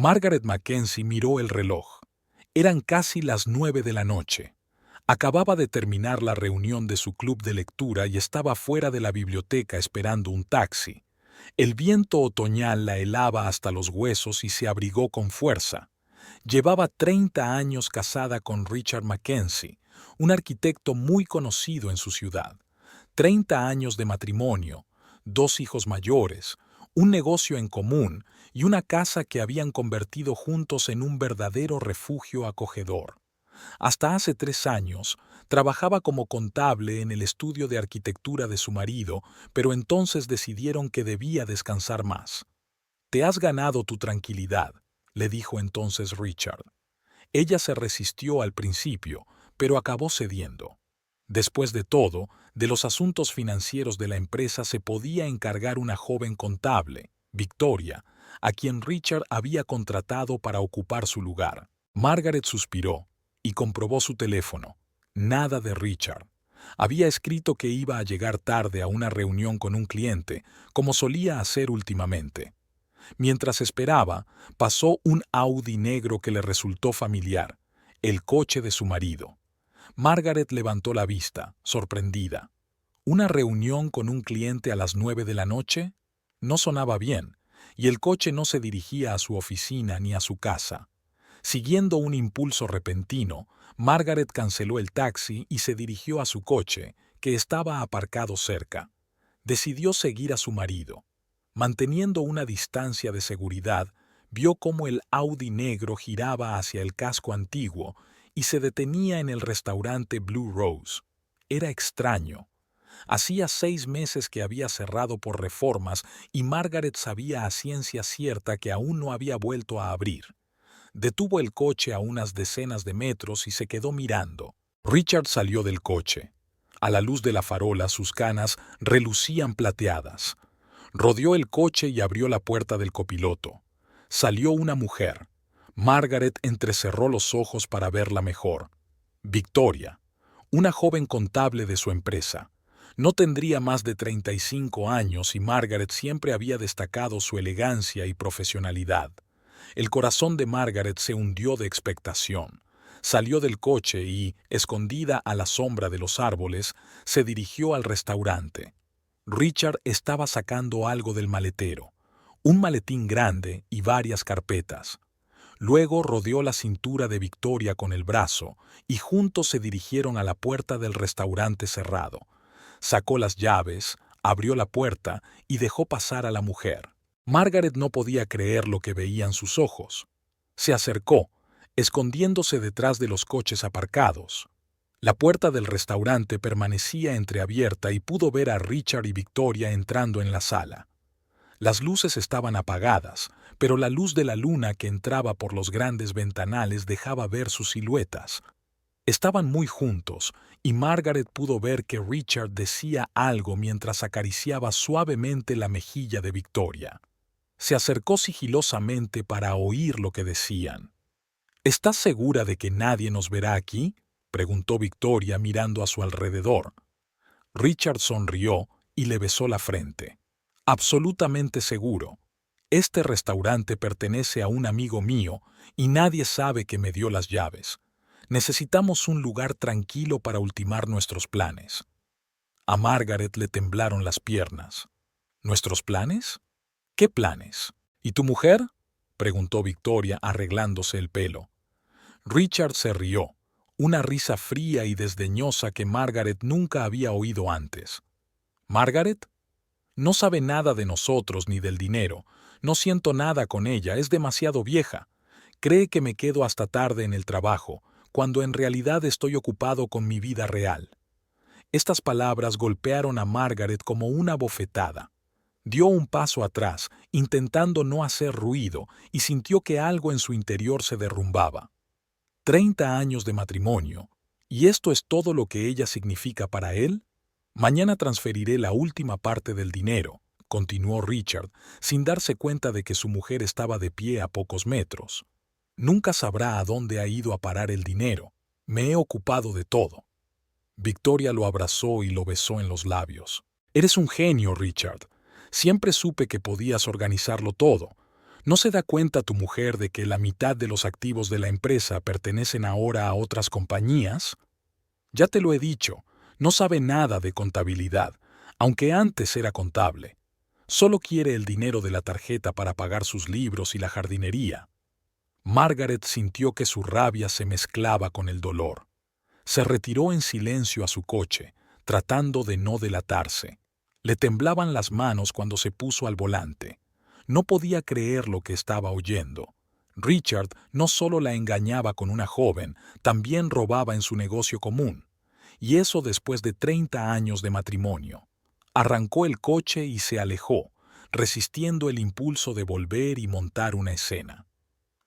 Margaret Mackenzie miró el reloj. Eran casi las 9 de la noche. Acababa de terminar la reunión de su club de lectura y estaba fuera de la biblioteca esperando un taxi. El viento otoñal la helaba hasta los huesos y se abrigó con fuerza. Llevaba 30 años casada con Richard Mackenzie, un arquitecto muy conocido en su ciudad. 30 años de matrimonio, 2 hijos mayores, un negocio en común y una casa que habían convertido juntos en un verdadero refugio acogedor. Hasta hace 3 años, trabajaba como contable en el estudio de arquitectura de su marido, pero entonces decidieron que debía descansar más. «Te has ganado tu tranquilidad», le dijo entonces Richard. Ella se resistió al principio, pero acabó cediendo. Después de todo, de los asuntos financieros de la empresa se podía encargar una joven contable, Victoria, a quien Richard había contratado para ocupar su lugar. Margaret suspiró y comprobó su teléfono. Nada de Richard. Había escrito que iba a llegar tarde a una reunión con un cliente, como solía hacer últimamente. Mientras esperaba, pasó un Audi negro que le resultó familiar, el coche de su marido. Margaret levantó la vista, sorprendida. ¿Una reunión con un cliente a las 9 de la noche? No sonaba bien, y el coche no se dirigía a su oficina ni a su casa. Siguiendo un impulso repentino, Margaret canceló el taxi y se dirigió a su coche, que estaba aparcado cerca. Decidió seguir a su marido. Manteniendo una distancia de seguridad, vio cómo el Audi negro giraba hacia el casco antiguo y se detenía en el restaurante Blue Rose. Era extraño. Hacía 6 meses que había cerrado por reformas y Margaret sabía a ciencia cierta que aún no había vuelto a abrir. Detuvo el coche a unas decenas de metros y se quedó mirando. Richard salió del coche. A la luz de la farola sus canas relucían plateadas. Rodeó el coche y abrió la puerta del copiloto. Salió una mujer. Margaret entrecerró los ojos para verla mejor. Victoria, una joven contable de su empresa. No tendría más de 35 años y Margaret siempre había destacado su elegancia y profesionalidad. El corazón de Margaret se hundió de expectación. Salió del coche y, escondida a la sombra de los árboles, se dirigió al restaurante. Richard estaba sacando algo del maletero, un maletín grande y varias carpetas. Luego rodeó la cintura de Victoria con el brazo y juntos se dirigieron a la puerta del restaurante cerrado. Sacó las llaves, abrió la puerta y dejó pasar a la mujer. Margaret no podía creer lo que veían sus ojos. Se acercó, escondiéndose detrás de los coches aparcados. La puerta del restaurante permanecía entreabierta y pudo ver a Richard y Victoria entrando en la sala. Las luces estaban apagadas, pero la luz de la luna que entraba por los grandes ventanales dejaba ver sus siluetas. Estaban muy juntos, y Margaret pudo ver que Richard decía algo mientras acariciaba suavemente la mejilla de Victoria. Se acercó sigilosamente para oír lo que decían. «¿Estás segura de que nadie nos verá aquí?», preguntó Victoria mirando a su alrededor. Richard sonrió y le besó la frente. «Absolutamente seguro. Este restaurante pertenece a un amigo mío y nadie sabe que me dio las llaves. Necesitamos un lugar tranquilo para ultimar nuestros planes». A Margaret le temblaron las piernas. «¿Nuestros planes? ¿Qué planes? ¿Y tu mujer?», preguntó Victoria arreglándose el pelo. Richard se rió, una risa fría y desdeñosa que Margaret nunca había oído antes. «¿Margaret? No sabe nada de nosotros ni del dinero. No siento nada con ella, es demasiado vieja. Cree que me quedo hasta tarde en el trabajo, cuando en realidad estoy ocupado con mi vida real». Estas palabras golpearon a Margaret como una bofetada. Dio un paso atrás, intentando no hacer ruido, y sintió que algo en su interior se derrumbaba. 30 años de matrimonio, ¿y esto es todo lo que ella significa para él? «Mañana transferiré la última parte del dinero», continuó Richard, sin darse cuenta de que su mujer estaba de pie a pocos metros. «Nunca sabrá a dónde ha ido a parar el dinero. Me he ocupado de todo». Victoria lo abrazó y lo besó en los labios. «Eres un genio, Richard. Siempre supe que podías organizarlo todo. ¿No se da cuenta tu mujer de que la mitad de los activos de la empresa pertenecen ahora a otras compañías? Ya te lo he dicho, no sabe nada de contabilidad, aunque antes era contable. Solo quiere el dinero de la tarjeta para pagar sus libros y la jardinería. Margaret sintió que su rabia se mezclaba con el dolor. Se retiró en silencio a su coche, tratando de no delatarse. Le temblaban las manos cuando se puso al volante. No podía creer lo que estaba oyendo. Richard no solo la engañaba con una joven, también robaba en su negocio común. Y eso después de 30 años de matrimonio. Arrancó el coche y se alejó, resistiendo el impulso de volver y montar una escena.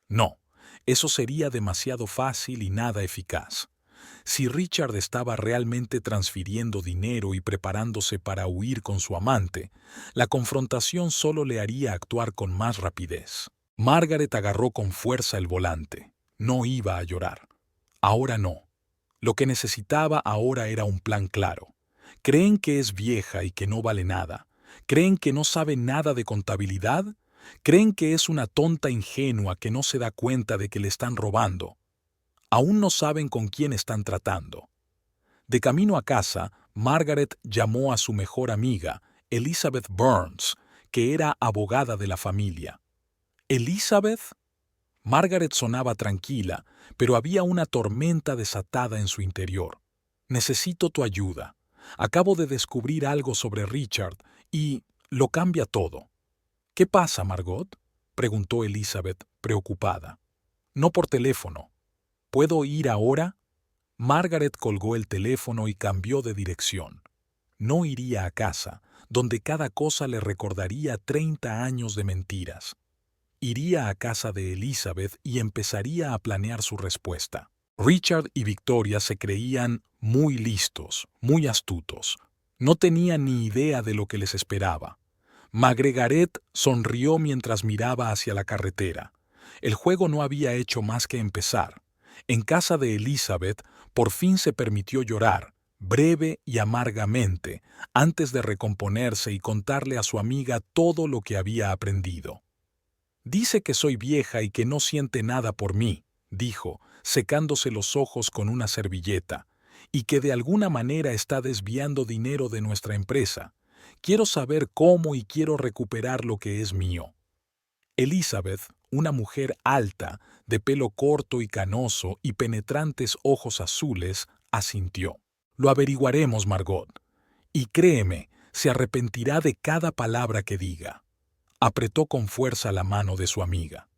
No, eso sería demasiado fácil y nada eficaz. Si Richard estaba realmente transfiriendo dinero y preparándose para huir con su amante, la confrontación solo le haría actuar con más rapidez. Margaret agarró con fuerza el volante. No iba a llorar. Ahora no. Lo que necesitaba ahora era un plan claro. ¿Creen que es vieja y que no vale nada? ¿Creen que no sabe nada de contabilidad? ¿Creen que es una tonta ingenua que no se da cuenta de que le están robando? Aún no saben con quién están tratando. De camino a casa, Margaret llamó a su mejor amiga, Elizabeth Burns, que era abogada de la familia. ¿Elizabeth? Margaret sonaba tranquila, pero había una tormenta desatada en su interior. Necesito tu ayuda. Acabo de descubrir algo sobre Richard y lo cambia todo. ¿Qué pasa, Margot?, preguntó Elizabeth, preocupada. No por teléfono. ¿Puedo ir ahora? Margaret colgó el teléfono y cambió de dirección. No iría a casa, donde cada cosa le recordaría 30 años de mentiras. Iría a casa de Elizabeth y empezaría a planear su respuesta. Richard y Victoria se creían muy listos, muy astutos. No tenían ni idea de lo que les esperaba. Margaret sonrió mientras miraba hacia la carretera. El juego no había hecho más que empezar. En casa de Elizabeth, por fin se permitió llorar, breve y amargamente, antes de recomponerse y contarle a su amiga todo lo que había aprendido. Dice que soy vieja y que no siente nada por mí, dijo, secándose los ojos con una servilleta, y que de alguna manera está desviando dinero de nuestra empresa. Quiero saber cómo y quiero recuperar lo que es mío. Elizabeth, una mujer alta, de pelo corto y canoso y penetrantes ojos azules, asintió. Lo averiguaremos, Margot. Y créeme, se arrepentirá de cada palabra que diga. Apretó con fuerza la mano de su amiga.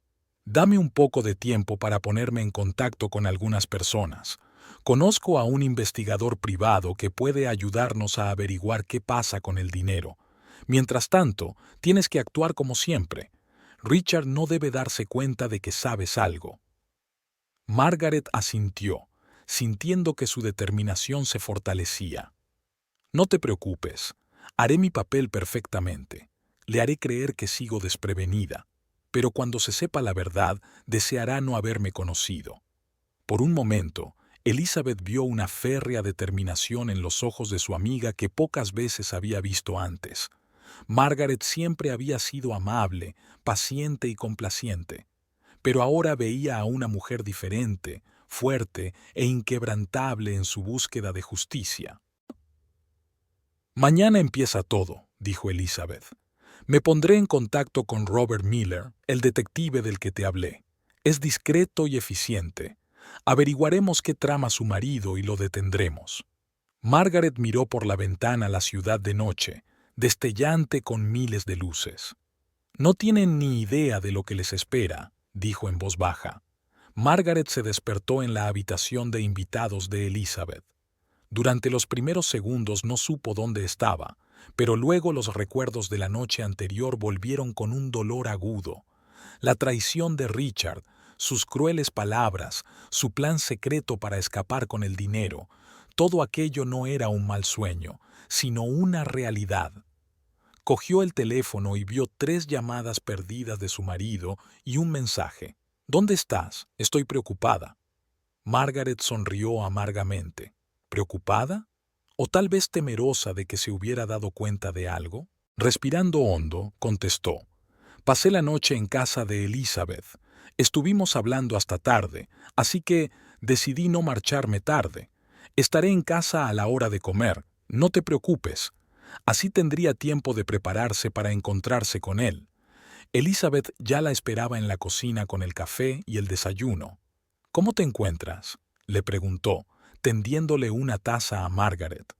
Dame un poco de tiempo para ponerme en contacto con algunas personas. Conozco a un investigador privado que puede ayudarnos a averiguar qué pasa con el dinero. Mientras tanto, tienes que actuar como siempre. Richard no debe darse cuenta de que sabes algo. Margaret asintió, sintiendo que su determinación se fortalecía. No te preocupes, haré mi papel perfectamente. Le haré creer que sigo desprevenida, pero cuando se sepa la verdad, deseará no haberme conocido. Por un momento, Elizabeth vio una férrea determinación en los ojos de su amiga que pocas veces había visto antes. Margaret siempre había sido amable, paciente y complaciente, pero ahora veía a una mujer diferente, fuerte e inquebrantable en su búsqueda de justicia. Mañana empieza todo, dijo Elizabeth. Me pondré en contacto con Robert Miller, el detective del que te hablé. Es discreto y eficiente. Averiguaremos qué trama su marido y lo detendremos. Margaret miró por la ventana la ciudad de noche, destellante con miles de luces. No tienen ni idea de lo que les espera, dijo en voz baja. Margaret se despertó en la habitación de invitados de Elizabeth. Durante los primeros segundos no supo dónde estaba, pero luego los recuerdos de la noche anterior volvieron con un dolor agudo. La traición de Richard, sus crueles palabras, su plan secreto para escapar con el dinero, todo aquello no era un mal sueño, sino una realidad. Cogió el teléfono y vio 3 llamadas perdidas de su marido y un mensaje. ¿Dónde estás? Estoy preocupada. Margaret sonrió amargamente. ¿Preocupada? ¿O tal vez temerosa de que se hubiera dado cuenta de algo? Respirando hondo, contestó. Pasé la noche en casa de Elizabeth. Estuvimos hablando hasta tarde, así que decidí no marcharme tarde. Estaré en casa a la hora de comer, no te preocupes. Así tendría tiempo de prepararse para encontrarse con él. Elizabeth ya la esperaba en la cocina con el café y el desayuno. ¿Cómo te encuentras?, le preguntó, tendiéndole una taza a Margaret.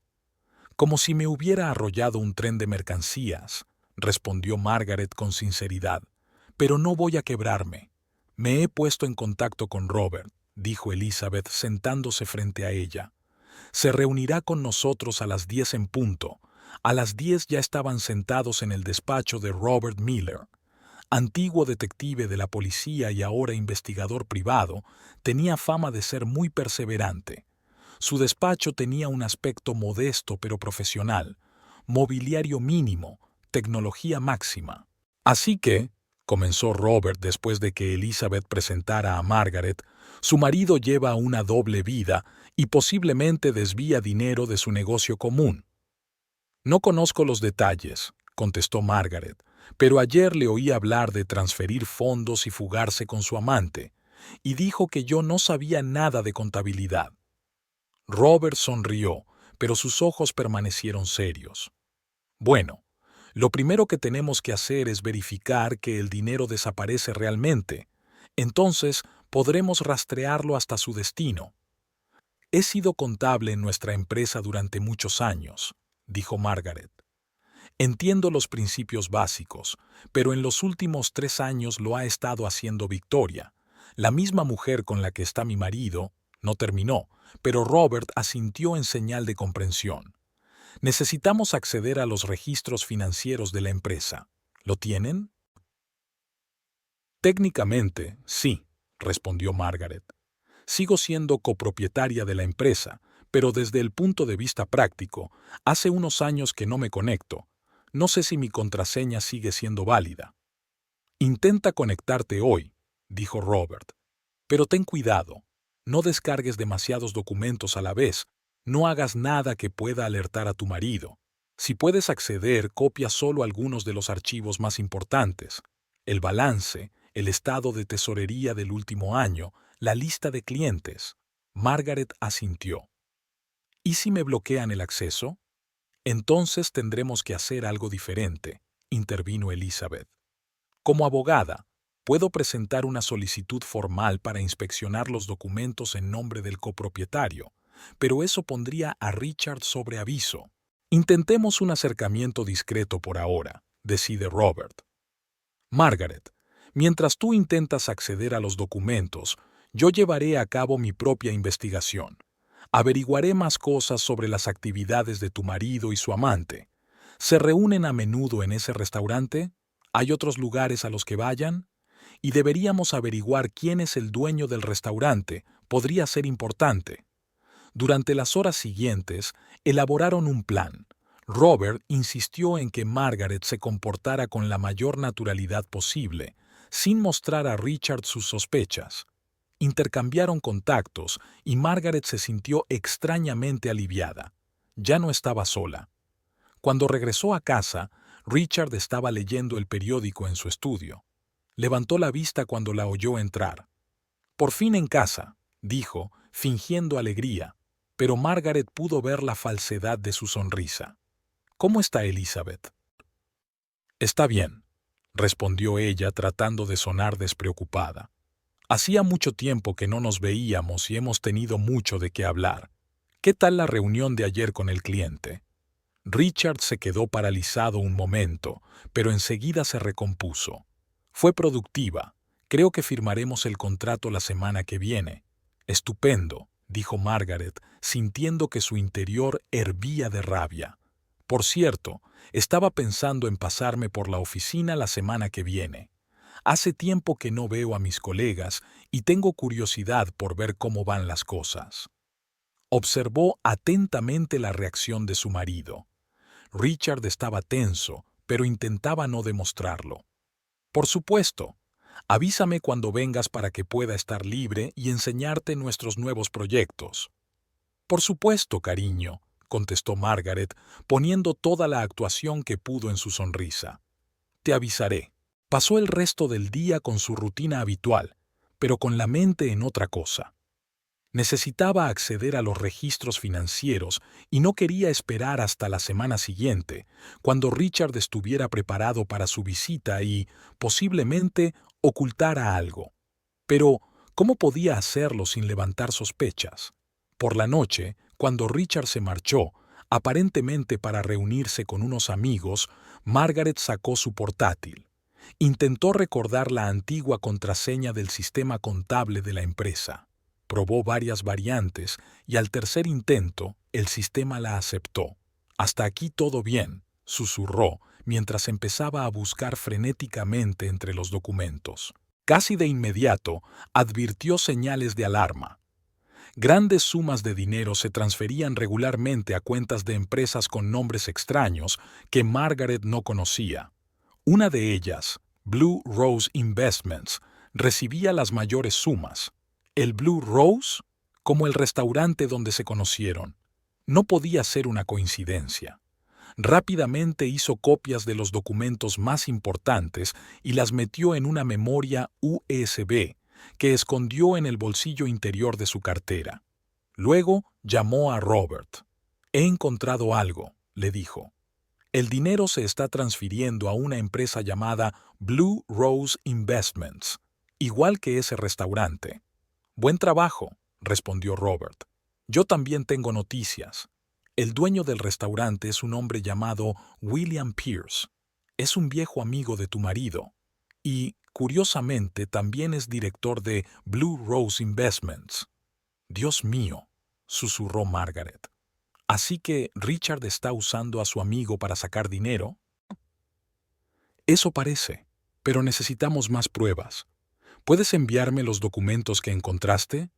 Como si me hubiera arrollado un tren de mercancías, respondió Margaret con sinceridad. Pero no voy a quebrarme. Me he puesto en contacto con Robert, dijo Elizabeth sentándose frente a ella. Se reunirá con nosotros a las 10 en punto. A las 10 ya estaban sentados en el despacho de Robert Miller. Antiguo detective de la policía y ahora investigador privado, tenía fama de ser muy perseverante. Su despacho tenía un aspecto modesto pero profesional, mobiliario mínimo, tecnología máxima. Así que, comenzó Robert después de que Elizabeth presentara a Margaret, su marido lleva una doble vida y posiblemente desvía dinero de su negocio común. No conozco los detalles, contestó Margaret, pero ayer le oí hablar de transferir fondos y fugarse con su amante, y dijo que yo no sabía nada de contabilidad. Robert sonrió, pero sus ojos permanecieron serios. Bueno, lo primero que tenemos que hacer es verificar que el dinero desaparece realmente. Entonces podremos rastrearlo hasta su destino. He sido contable en nuestra empresa durante muchos años, dijo Margaret. Entiendo los principios básicos, pero en los últimos 3 años lo ha estado haciendo Victoria. La misma mujer con la que está mi marido no terminó, pero Robert asintió en señal de comprensión. Necesitamos acceder a los registros financieros de la empresa. ¿Lo tienen? Técnicamente, sí, respondió Margaret. Sigo siendo copropietaria de la empresa, pero desde el punto de vista práctico, hace unos años que no me conecto. No sé si mi contraseña sigue siendo válida. Intenta conectarte hoy, dijo Robert. Pero ten cuidado. No descargues demasiados documentos a la vez. No hagas nada que pueda alertar a tu marido. Si puedes acceder, copia solo algunos de los archivos más importantes. El balance, el estado de tesorería del último año, la lista de clientes. Margaret asintió. ¿Y si me bloquean el acceso? Entonces tendremos que hacer algo diferente, intervino Elizabeth. Como abogada, puedo presentar una solicitud formal para inspeccionar los documentos en nombre del copropietario, pero eso pondría a Richard sobre aviso. Intentemos un acercamiento discreto por ahora, decide Robert. Margaret, mientras tú intentas acceder a los documentos, yo llevaré a cabo mi propia investigación. Averiguaré más cosas sobre las actividades de tu marido y su amante. ¿Se reúnen a menudo en ese restaurante? ¿Hay otros lugares a los que vayan? Y deberíamos averiguar quién es el dueño del restaurante. Podría ser importante. Durante las horas siguientes, elaboraron un plan. Robert insistió en que Margaret se comportara con la mayor naturalidad posible, sin mostrar a Richard sus sospechas. Intercambiaron contactos y Margaret se sintió extrañamente aliviada. Ya no estaba sola. Cuando regresó a casa, Richard estaba leyendo el periódico en su estudio. Levantó la vista cuando la oyó entrar. «Por fin en casa», dijo, fingiendo alegría, pero Margaret pudo ver la falsedad de su sonrisa. «¿Cómo está Elizabeth?» «Está bien», respondió ella tratando de sonar despreocupada. «Hacía mucho tiempo que no nos veíamos y hemos tenido mucho de qué hablar. ¿Qué tal la reunión de ayer con el cliente?» Richard se quedó paralizado un momento, pero enseguida se recompuso. «Fue productiva. Creo que firmaremos el contrato la semana que viene». «Estupendo», dijo Margaret, sintiendo que su interior hervía de rabia. «Por cierto, estaba pensando en pasarme por la oficina la semana que viene. Hace tiempo que no veo a mis colegas y tengo curiosidad por ver cómo van las cosas». Observó atentamente la reacción de su marido. Richard estaba tenso, pero intentaba no demostrarlo. «Por supuesto. Avísame cuando vengas para que pueda estar libre y enseñarte nuestros nuevos proyectos». «Por supuesto, cariño», contestó Margaret, poniendo toda la actuación que pudo en su sonrisa. «Te avisaré». Pasó el resto del día con su rutina habitual, pero con la mente en otra cosa. Necesitaba acceder a los registros financieros y no quería esperar hasta la semana siguiente, cuando Richard estuviera preparado para su visita y, posiblemente, ocultara algo. Pero, ¿cómo podía hacerlo sin levantar sospechas? Por la noche, cuando Richard se marchó, aparentemente para reunirse con unos amigos, Margaret sacó su portátil. Intentó recordar la antigua contraseña del sistema contable de la empresa. Probó varias variantes y al tercer intento el sistema la aceptó. «Hasta aquí todo bien», susurró mientras empezaba a buscar frenéticamente entre los documentos. Casi de inmediato advirtió señales de alarma. Grandes sumas de dinero se transferían regularmente a cuentas de empresas con nombres extraños que Margaret no conocía. Una de ellas, Blue Rose Investments, recibía las mayores sumas. ¿El Blue Rose? Como el restaurante donde se conocieron. No podía ser una coincidencia. Rápidamente hizo copias de los documentos más importantes y las metió en una memoria USB que escondió en el bolsillo interior de su cartera. Luego llamó a Robert. «He encontrado algo», le dijo. «El dinero se está transfiriendo a una empresa llamada Blue Rose Investments, igual que ese restaurante». «Buen trabajo», respondió Robert. «Yo también tengo noticias. El dueño del restaurante es un hombre llamado William Pierce. Es un viejo amigo de tu marido. Y, curiosamente, también es director de Blue Rose Investments». «Dios mío», susurró Margaret. «¿Así que Richard está usando a su amigo para sacar dinero?» «Eso parece, pero necesitamos más pruebas. ¿Puedes enviarme los documentos que encontraste?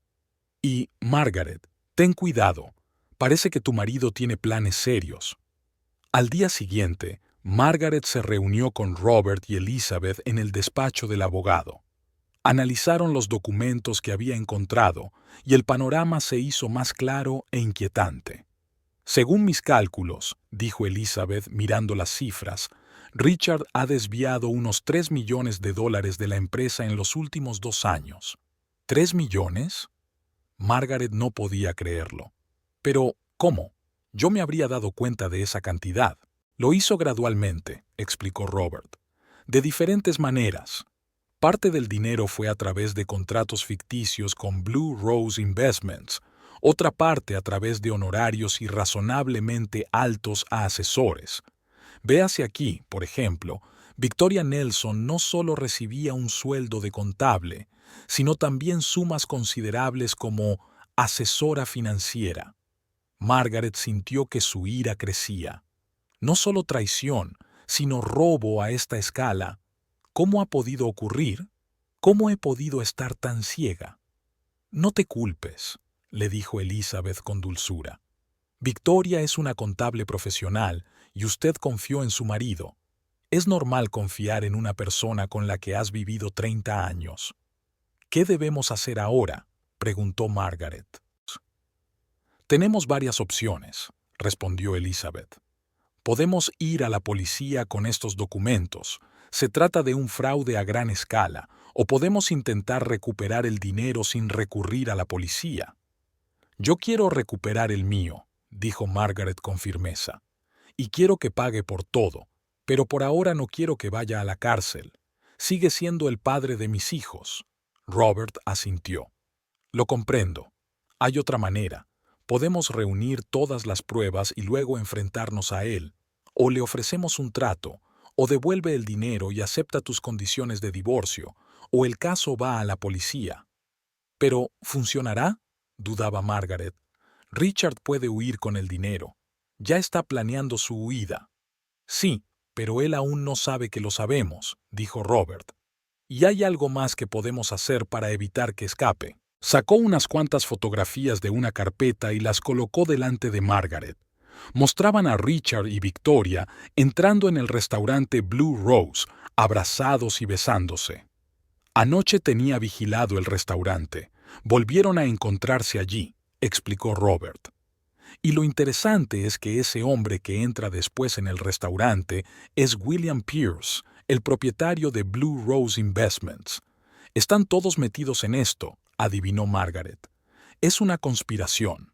Y, Margaret, ten cuidado. Parece que tu marido tiene planes serios». Al día siguiente, Margaret se reunió con Robert y Elizabeth en el despacho del abogado. Analizaron los documentos que había encontrado y el panorama se hizo más claro e inquietante. «Según mis cálculos», dijo Elizabeth mirando las cifras, «Richard ha desviado unos $3 millones de la empresa en los últimos 2 años». ¿3 millones? Margaret no podía creerlo. «Pero, ¿cómo? Yo me habría dado cuenta de esa cantidad». «Lo hizo gradualmente», explicó Robert. «De diferentes maneras. Parte del dinero fue a través de contratos ficticios con Blue Rose Investments, otra parte a través de honorarios irrazonablemente altos a asesores. Véase aquí, por ejemplo, Victoria Nelson no solo recibía un sueldo de contable, sino también sumas considerables como asesora financiera». Margaret sintió que su ira crecía. No solo traición, sino robo a esta escala. ¿Cómo ha podido ocurrir? ¿Cómo he podido estar tan ciega? «No te culpes», le dijo Elizabeth con dulzura. «Victoria es una contable profesional y usted confió en su marido. Es normal confiar en una persona con la que has vivido 30 años. ¿Qué debemos hacer ahora?», preguntó Margaret. «Tenemos varias opciones», respondió Elizabeth. «Podemos ir a la policía con estos documentos. Se trata de un fraude a gran escala, o podemos intentar recuperar el dinero sin recurrir a la policía». «Yo quiero recuperar el mío», dijo Margaret con firmeza. «Y quiero que pague por todo, pero por ahora no quiero que vaya a la cárcel. Sigue siendo el padre de mis hijos». Robert asintió. «Lo comprendo. Hay otra manera. Podemos reunir todas las pruebas y luego enfrentarnos a él. O le ofrecemos un trato, o devuelve el dinero y acepta tus condiciones de divorcio, o el caso va a la policía». «¿Pero funcionará?», dudaba Margaret. «Richard puede huir con el dinero. Ya está planeando su huida». «Sí, pero él aún no sabe que lo sabemos», dijo Robert. «Y hay algo más que podemos hacer para evitar que escape». Sacó unas cuantas fotografías de una carpeta y las colocó delante de Margaret. Mostraban a Richard y Victoria entrando en el restaurante Blue Rose, abrazados y besándose. «Anoche tenía vigilado el restaurante. Volvieron a encontrarse allí», explicó Robert. «Y lo interesante es que ese hombre que entra después en el restaurante es William Pierce, el propietario de Blue Rose Investments. Están todos metidos en esto, adivinó Margaret. Es una conspiración.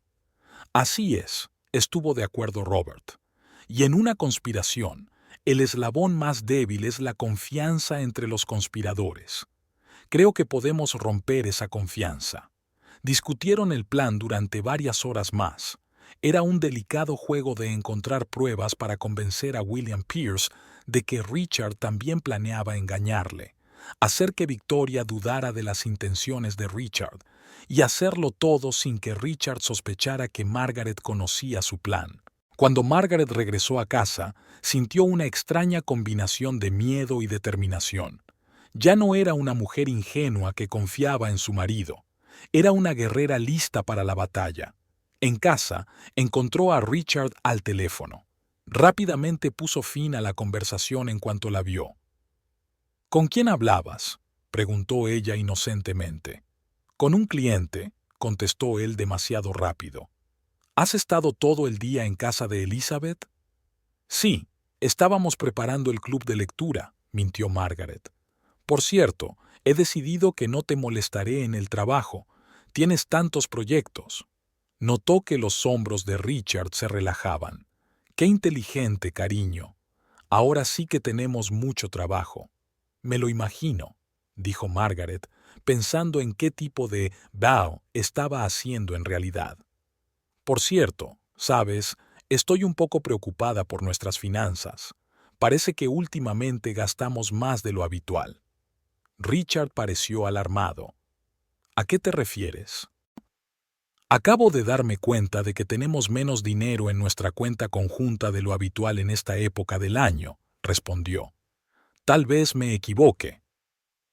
Así es, estuvo de acuerdo Robert. Y en una conspiración, el eslabón más débil es la confianza entre los conspiradores. Creo que podemos romper esa confianza. Discutieron el plan durante varias horas más. Era un delicado juego de encontrar pruebas para convencer a William Pierce de que Richard también planeaba engañarle, hacer que Victoria dudara de las intenciones de Richard y hacerlo todo sin que Richard sospechara que Margaret conocía su plan. Cuando Margaret regresó a casa, sintió una extraña combinación de miedo y determinación. Ya no era una mujer ingenua que confiaba en su marido. Era una guerrera lista para la batalla. En casa, encontró a Richard al teléfono. Rápidamente puso fin a la conversación en cuanto la vio. ¿Con quién hablabas?, preguntó ella inocentemente. Con un cliente, contestó él demasiado rápido. ¿Has estado todo el día en casa de Elizabeth? Sí, estábamos preparando el club de lectura, mintió Margaret. Por cierto, he decidido que no te molestaré en el trabajo. Tienes tantos proyectos. Notó que los hombros de Richard se relajaban. Qué inteligente, cariño. Ahora sí que tenemos mucho trabajo. Me lo imagino, dijo Margaret, pensando en qué tipo de vow estaba haciendo en realidad. Por cierto, sabes, estoy un poco preocupada por nuestras finanzas. Parece que últimamente gastamos más de lo habitual. Richard pareció alarmado. ¿A qué te refieres? Acabo de darme cuenta de que tenemos menos dinero en nuestra cuenta conjunta de lo habitual en esta época del año, respondió. Tal vez me equivoque.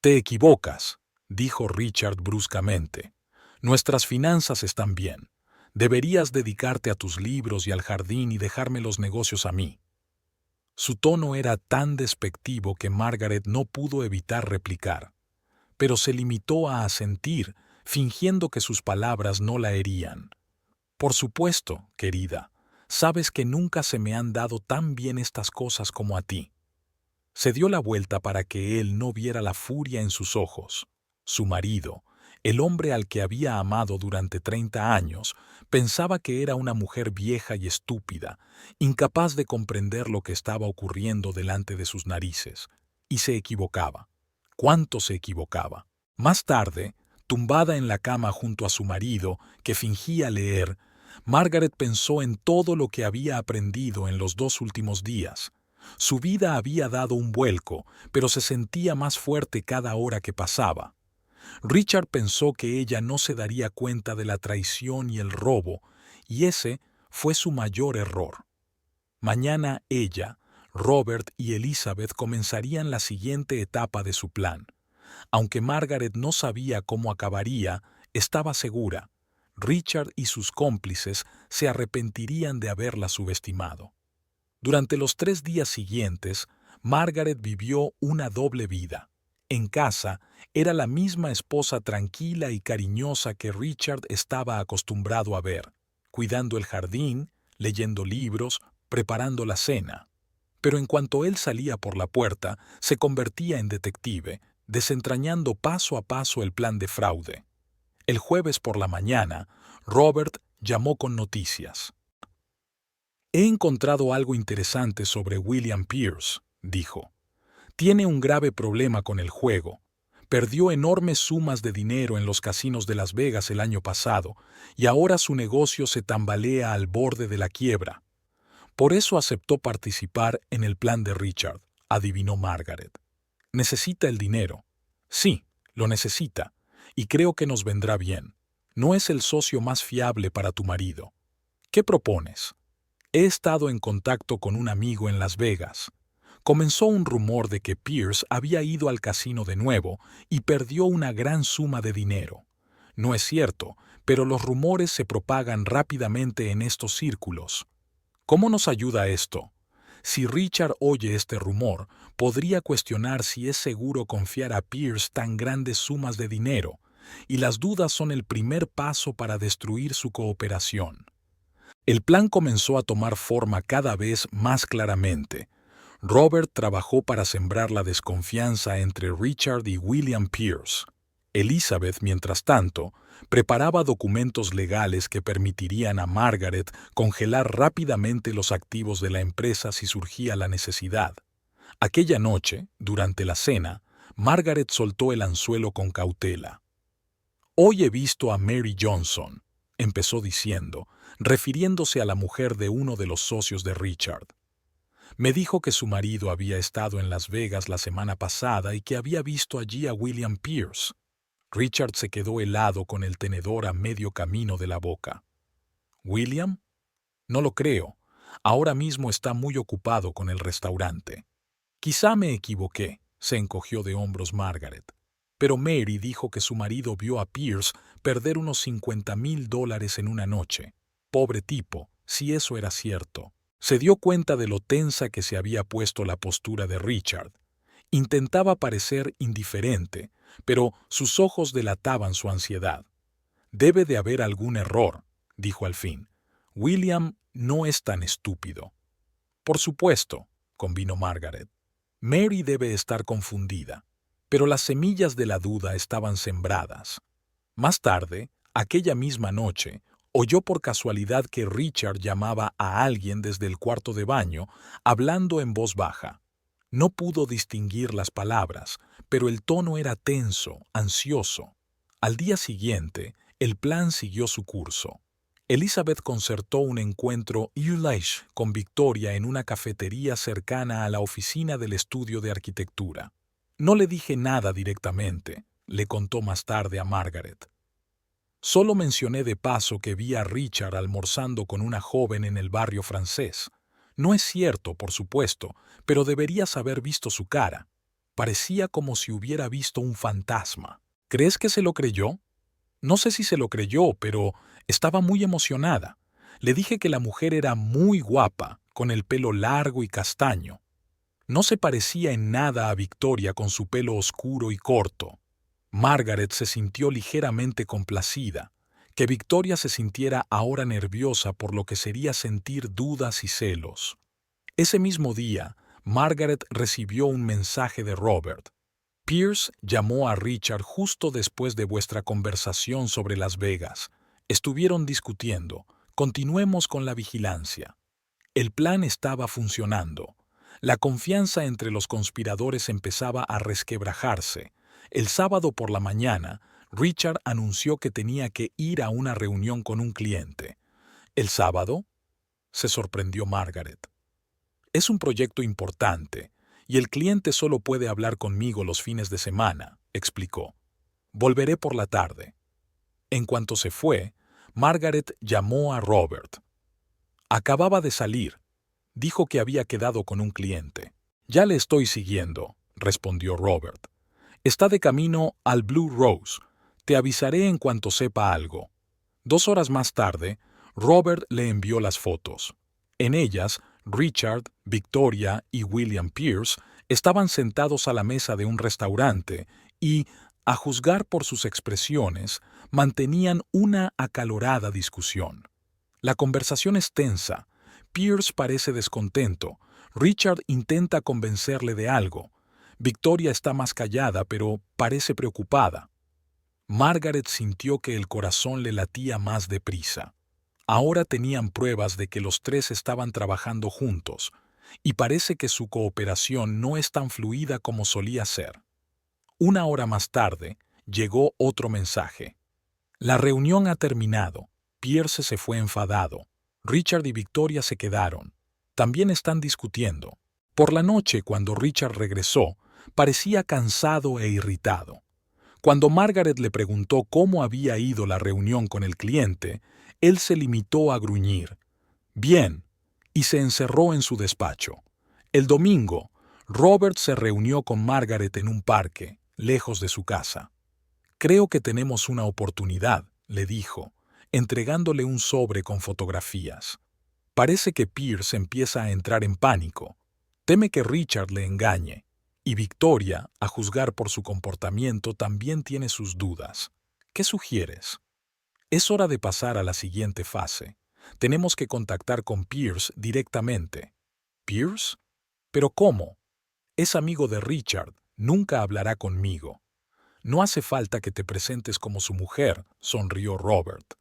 Te equivocas, dijo Richard bruscamente. Nuestras finanzas están bien. Deberías dedicarte a tus libros y al jardín y dejarme los negocios a mí. Su tono era tan despectivo que Margaret no pudo evitar replicar, pero se limitó a asentir, fingiendo que sus palabras no la herían. Por supuesto, querida, sabes que nunca se me han dado tan bien estas cosas como a ti. Se dio la vuelta para que él no viera la furia en sus ojos. Su marido, el hombre al que había amado durante 30 años, pensaba que era una mujer vieja y estúpida, incapaz de comprender lo que estaba ocurriendo delante de sus narices, y se equivocaba. ¿Cuánto se equivocaba? Más tarde, tumbada en la cama junto a su marido, que fingía leer, Margaret pensó en todo lo que había aprendido en los 2 últimos días. Su vida había dado un vuelco, pero se sentía más fuerte cada hora que pasaba. Richard pensó que ella no se daría cuenta de la traición y el robo, y ese fue su mayor error. Mañana ella, Robert y Elizabeth comenzarían la siguiente etapa de su plan. Aunque Margaret no sabía cómo acabaría, estaba segura. Richard y sus cómplices se arrepentirían de haberla subestimado. Durante los 3 días siguientes, Margaret vivió una doble vida. En casa, era la misma esposa tranquila y cariñosa que Richard estaba acostumbrado a ver, cuidando el jardín, leyendo libros, preparando la cena. Pero en cuanto él salía por la puerta, se convertía en detective, desentrañando paso a paso el plan de fraude. El jueves por la mañana, Robert llamó con noticias. He encontrado algo interesante sobre William Pierce, dijo. Tiene un grave problema con el juego. Perdió enormes sumas de dinero en los casinos de Las Vegas el año pasado y ahora su negocio se tambalea al borde de la quiebra. Por eso aceptó participar en el plan de Richard, adivinó Margaret. ¿Necesita el dinero? Sí, lo necesita, y creo que nos vendrá bien. No es el socio más fiable para tu marido. ¿Qué propones? He estado en contacto con un amigo en Las Vegas. Comenzó un rumor de que Pierce había ido al casino de nuevo y perdió una gran suma de dinero. No es cierto, pero los rumores se propagan rápidamente en estos círculos. ¿Cómo nos ayuda esto? Si Richard oye este rumor, podría cuestionar si es seguro confiar a Pierce tan grandes sumas de dinero, y las dudas son el primer paso para destruir su cooperación. El plan comenzó a tomar forma cada vez más claramente. Robert trabajó para sembrar la desconfianza entre Richard y William Pierce. Elizabeth, mientras tanto, preparaba documentos legales que permitirían a Margaret congelar rápidamente los activos de la empresa si surgía la necesidad. Aquella noche, durante la cena, Margaret soltó el anzuelo con cautela. «Hoy he visto a Mary Johnson», empezó diciendo, refiriéndose a la mujer de uno de los socios de Richard. «Me dijo que su marido había estado en Las Vegas la semana pasada y que había visto allí a William Pierce». Richard se quedó helado con el tenedor a medio camino de la boca. «¿William? No lo creo. Ahora mismo está muy ocupado con el restaurante». «Quizá me equivoqué», se encogió de hombros Margaret. «Pero Mary dijo que su marido vio a Pierce perder unos $50,000 en una noche. Pobre tipo, si eso era cierto». Se dio cuenta de lo tensa que se había puesto la postura de Richard. Intentaba parecer indiferente, pero sus ojos delataban su ansiedad. «Debe de haber algún error», dijo al fin. «William no es tan estúpido». «Por supuesto», convino Margaret. «Mary debe estar confundida». Pero las semillas de la duda estaban sembradas. Más tarde, aquella misma noche, oyó por casualidad que Richard llamaba a alguien desde el cuarto de baño, hablando en voz baja. No pudo distinguir las palabras, pero el tono era tenso, ansioso. Al día siguiente, el plan siguió su curso. Elizabeth concertó un encuentro Ulaish con Victoria en una cafetería cercana a la oficina del estudio de arquitectura. «No le dije nada directamente», le contó más tarde a Margaret. «Solo mencioné de paso que vi a Richard almorzando con una joven en el barrio francés. No es cierto, por supuesto, pero deberías haber visto su cara. Parecía como si hubiera visto un fantasma». «¿Crees que se lo creyó?» «No sé si se lo creyó, pero estaba muy emocionada. Le dije que la mujer era muy guapa, con el pelo largo y castaño. No se parecía en nada a Victoria con su pelo oscuro y corto». Margaret se sintió ligeramente complacida. Que Victoria se sintiera ahora nerviosa por lo que sería sentir dudas y celos. Ese mismo día, Margaret recibió un mensaje de Robert. «Pierce llamó a Richard justo después de vuestra conversación sobre Las Vegas. Estuvieron discutiendo. Continuemos con la vigilancia». El plan estaba funcionando. La confianza entre los conspiradores empezaba a resquebrajarse. El sábado por la mañana, Richard anunció que tenía que ir a una reunión con un cliente. «¿El sábado?», se sorprendió Margaret. «Es un proyecto importante, y el cliente solo puede hablar conmigo los fines de semana», explicó. «Volveré por la tarde». En cuanto se fue, Margaret llamó a Robert. «Acababa de salir. Dijo que había quedado con un cliente». «Ya le estoy siguiendo», respondió Robert. «Está de camino al Blue Rose. Te avisaré en cuanto sepa algo». 2 horas más tarde, Robert le envió las fotos. En ellas, Richard, Victoria y William Pierce estaban sentados a la mesa de un restaurante y, a juzgar por sus expresiones, mantenían una acalorada discusión. La conversación es tensa. Pierce parece descontento. Richard intenta convencerle de algo. Victoria está más callada, pero parece preocupada. Margaret sintió que el corazón le latía más deprisa. Ahora tenían pruebas de que los tres estaban trabajando juntos, y parece que su cooperación no es tan fluida como solía ser. 1 hora más tarde, llegó otro mensaje. «La reunión ha terminado». Pierce se fue enfadado. Richard y Victoria se quedaron. También están discutiendo. Por la noche, cuando Richard regresó, parecía cansado e irritado. Cuando Margaret le preguntó cómo había ido la reunión con el cliente, él se limitó a gruñir. «Bien», y se encerró en su despacho. El domingo, Robert se reunió con Margaret en un parque, lejos de su casa. «Creo que tenemos una oportunidad», le dijo, entregándole un sobre con fotografías. Parece que Pierce empieza a entrar en pánico. Teme que Richard le engañe. Y Victoria, a juzgar por su comportamiento, también tiene sus dudas. ¿Qué sugieres? Es hora de pasar a la siguiente fase. Tenemos que contactar con Pierce directamente. ¿Pierce? ¿Pero cómo? Es amigo de Richard, nunca hablará conmigo. No hace falta que te presentes como su mujer, sonrió Robert.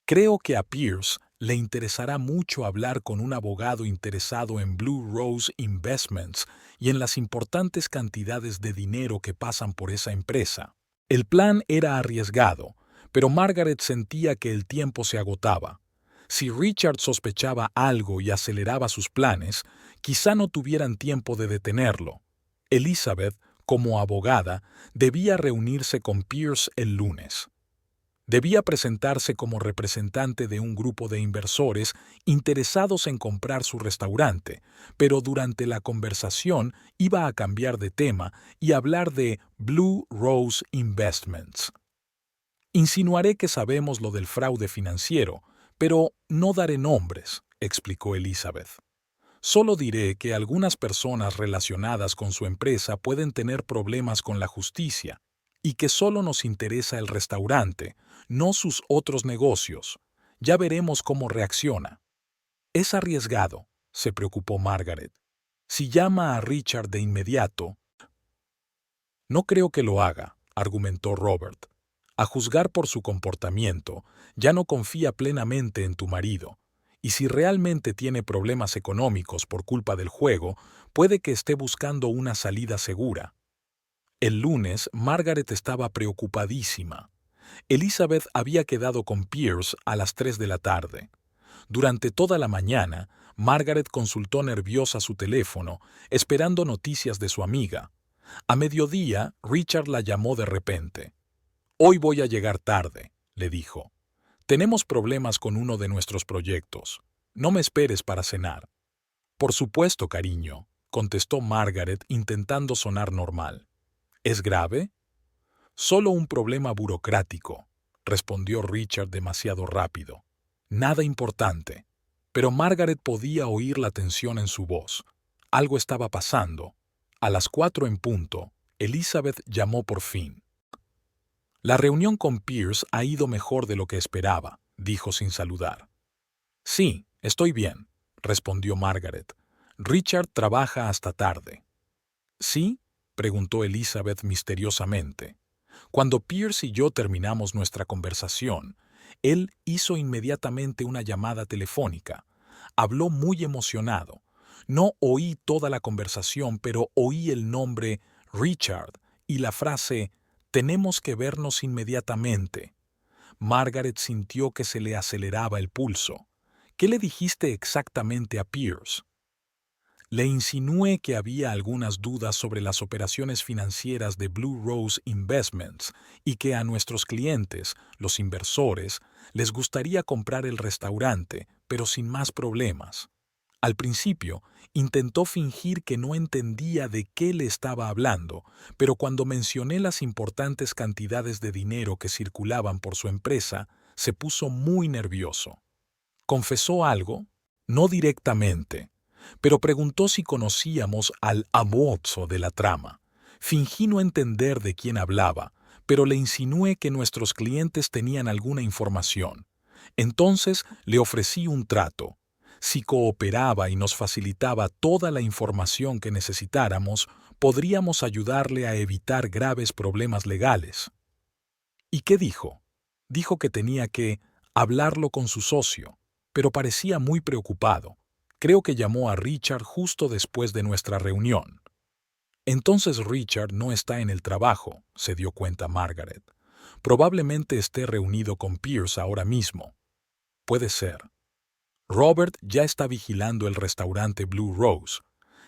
Creo que a Pierce le interesará mucho hablar con un abogado interesado en Blue Rose Investments y en las importantes cantidades de dinero que pasan por esa empresa. El plan era arriesgado, pero Margaret sentía que el tiempo se agotaba. Si Richard sospechaba algo y aceleraba sus planes, quizá no tuvieran tiempo de detenerlo. Elizabeth, como abogada, debía reunirse con Pierce el lunes. Debía presentarse como representante de un grupo de inversores interesados en comprar su restaurante, pero durante la conversación iba a cambiar de tema y hablar de Blue Rose Investments. Insinuaré que sabemos lo del fraude financiero, pero no daré nombres, explicó Elizabeth. Solo diré que algunas personas relacionadas con su empresa pueden tener problemas con la justicia y que solo nos interesa el restaurante, no sus otros negocios. Ya veremos cómo reacciona. Es arriesgado, se preocupó Margaret. Si llama a Richard de inmediato... No creo que lo haga, argumentó Robert. A juzgar por su comportamiento, ya no confía plenamente en tu marido. Y si realmente tiene problemas económicos por culpa del juego, puede que esté buscando una salida segura. El lunes, Margaret estaba preocupadísima. Elizabeth había quedado con Pierce a las 3 de la tarde. Durante toda la mañana, Margaret consultó nerviosa su teléfono, esperando noticias de su amiga. A mediodía, Richard la llamó de repente. «Hoy voy a llegar tarde», le dijo. «Tenemos problemas con uno de nuestros proyectos. No me esperes para cenar». «Por supuesto, cariño», contestó Margaret intentando sonar normal. «¿Es grave?» «Solo un problema burocrático», respondió Richard demasiado rápido. «Nada importante». Pero Margaret podía oír la tensión en su voz. Algo estaba pasando. A las 4 en punto, Elizabeth llamó por fin. «La reunión con Pierce ha ido mejor de lo que esperaba», dijo sin saludar. «Sí, estoy bien», respondió Margaret. «Richard trabaja hasta tarde». «¿Sí?», preguntó Elizabeth misteriosamente. «Cuando Pierce y yo terminamos nuestra conversación, él hizo inmediatamente una llamada telefónica. Habló muy emocionado. No oí toda la conversación, pero oí el nombre Richard y la frase «tenemos que vernos inmediatamente». Margaret sintió que se le aceleraba el pulso. «¿Qué le dijiste exactamente a Pierce?» Le insinué que había algunas dudas sobre las operaciones financieras de Blue Rose Investments y que a nuestros clientes, los inversores, les gustaría comprar el restaurante, pero sin más problemas. Al principio, intentó fingir que no entendía de qué le estaba hablando, pero cuando mencioné las importantes cantidades de dinero que circulaban por su empresa, se puso muy nervioso. ¿Confesó algo? No directamente, pero preguntó si conocíamos al abuso de la trama. Fingí no entender de quién hablaba, pero le insinué que nuestros clientes tenían alguna información. Entonces le ofrecí un trato. Si cooperaba y nos facilitaba toda la información que necesitáramos, podríamos ayudarle a evitar graves problemas legales. ¿Y qué dijo? Dijo que tenía que hablarlo con su socio, pero parecía muy preocupado. Creo que llamó a Richard justo después de nuestra reunión. Entonces Richard no está en el trabajo, se dio cuenta Margaret. Probablemente esté reunido con Pierce ahora mismo. Puede ser. Robert ya está vigilando el restaurante Blue Rose.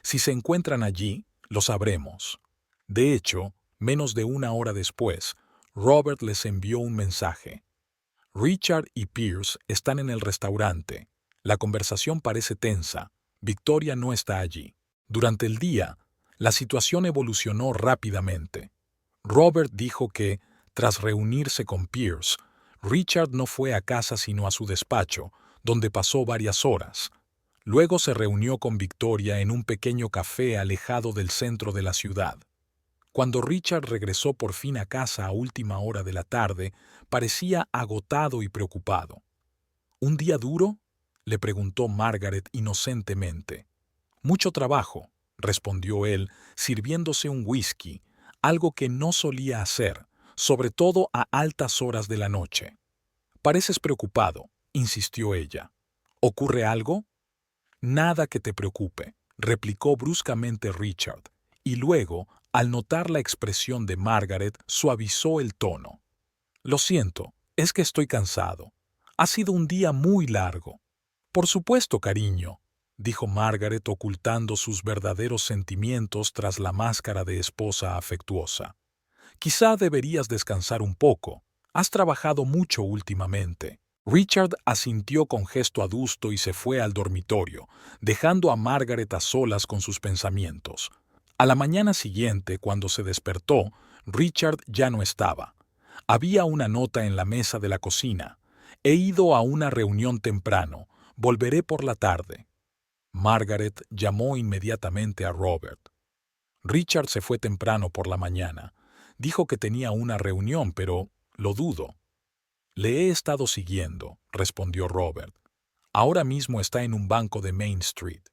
Si se encuentran allí, lo sabremos. De hecho, menos de una hora después, Robert les envió un mensaje. Richard y Pierce están en el restaurante. La conversación parece tensa. Victoria no está allí. Durante el día, la situación evolucionó rápidamente. Robert dijo que, tras reunirse con Pierce, Richard no fue a casa sino a su despacho, donde pasó varias horas. Luego se reunió con Victoria en un pequeño café alejado del centro de la ciudad. Cuando Richard regresó por fin a casa a última hora de la tarde, parecía agotado y preocupado. ¿Un día duro?, le preguntó Margaret inocentemente. «Mucho trabajo», respondió él, sirviéndose un whisky, algo que no solía hacer, sobre todo a altas horas de la noche. Pareces preocupado, insistió ella. ¿Ocurre algo? Nada que te preocupe, replicó bruscamente Richard, y luego, al notar la expresión de Margaret, suavizó el tono. Lo siento, es que estoy cansado. Ha sido un día muy largo. Por supuesto, cariño, dijo Margaret ocultando sus verdaderos sentimientos tras la máscara de esposa afectuosa. Quizá deberías descansar un poco. Has trabajado mucho últimamente. Richard asintió con gesto adusto y se fue al dormitorio, dejando a Margaret a solas con sus pensamientos. A la mañana siguiente, cuando se despertó, Richard ya no estaba. Había una nota en la mesa de la cocina. He ido a una reunión temprano. Volveré por la tarde. Margaret llamó inmediatamente a Robert. Richard se fue temprano por la mañana. Dijo que tenía una reunión, pero lo dudo. Le he estado siguiendo, respondió Robert. Ahora mismo está en un banco de Main Street.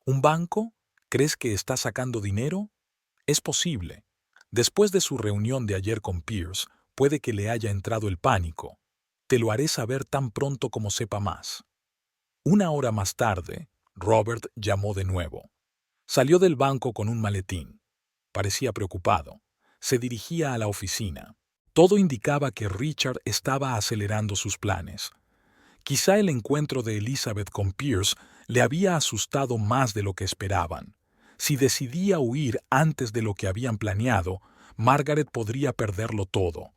¿Un banco? ¿Crees que está sacando dinero? Es posible. Después de su reunión de ayer con Pierce, puede que le haya entrado el pánico. Te lo haré saber tan pronto como sepa más. Una hora más tarde, Robert llamó de nuevo. Salió del banco con un maletín. Parecía preocupado. Se dirigía a la oficina. Todo indicaba que Richard estaba acelerando sus planes. Quizá el encuentro de Elizabeth con Pierce le había asustado más de lo que esperaban. Si decidía huir antes de lo que habían planeado, Margaret podría perderlo todo.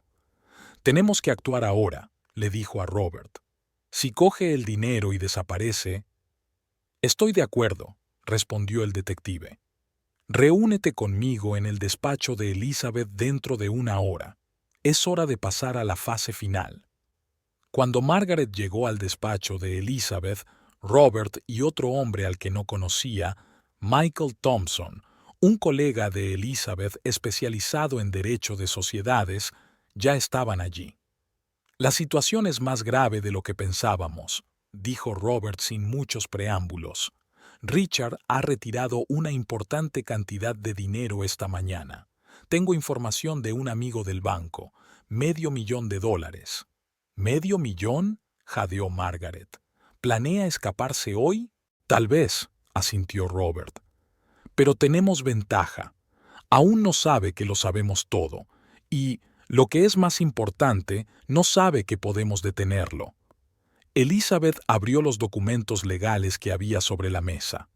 Tenemos que actuar ahora, le dijo a Robert. Si coge el dinero y desaparece... Estoy de acuerdo, respondió el detective. Reúnete conmigo en el despacho de Elizabeth dentro de una hora. Es hora de pasar a la fase final. Cuando Margaret llegó al despacho de Elizabeth, Robert y otro hombre al que no conocía, Michael Thompson, un colega de Elizabeth especializado en derecho de sociedades, ya estaban allí. La situación es más grave de lo que pensábamos, dijo Robert sin muchos preámbulos. Richard ha retirado una importante cantidad de dinero esta mañana. Tengo información de un amigo del banco, $500,000. ¿Medio millón? Jadeó Margaret. ¿Planea escaparse hoy? Tal vez, asintió Robert. Pero tenemos ventaja. Aún no sabe que lo sabemos todo, y, lo que es más importante, no sabe que podemos detenerlo. Elizabeth abrió los documentos legales que había sobre la mesa.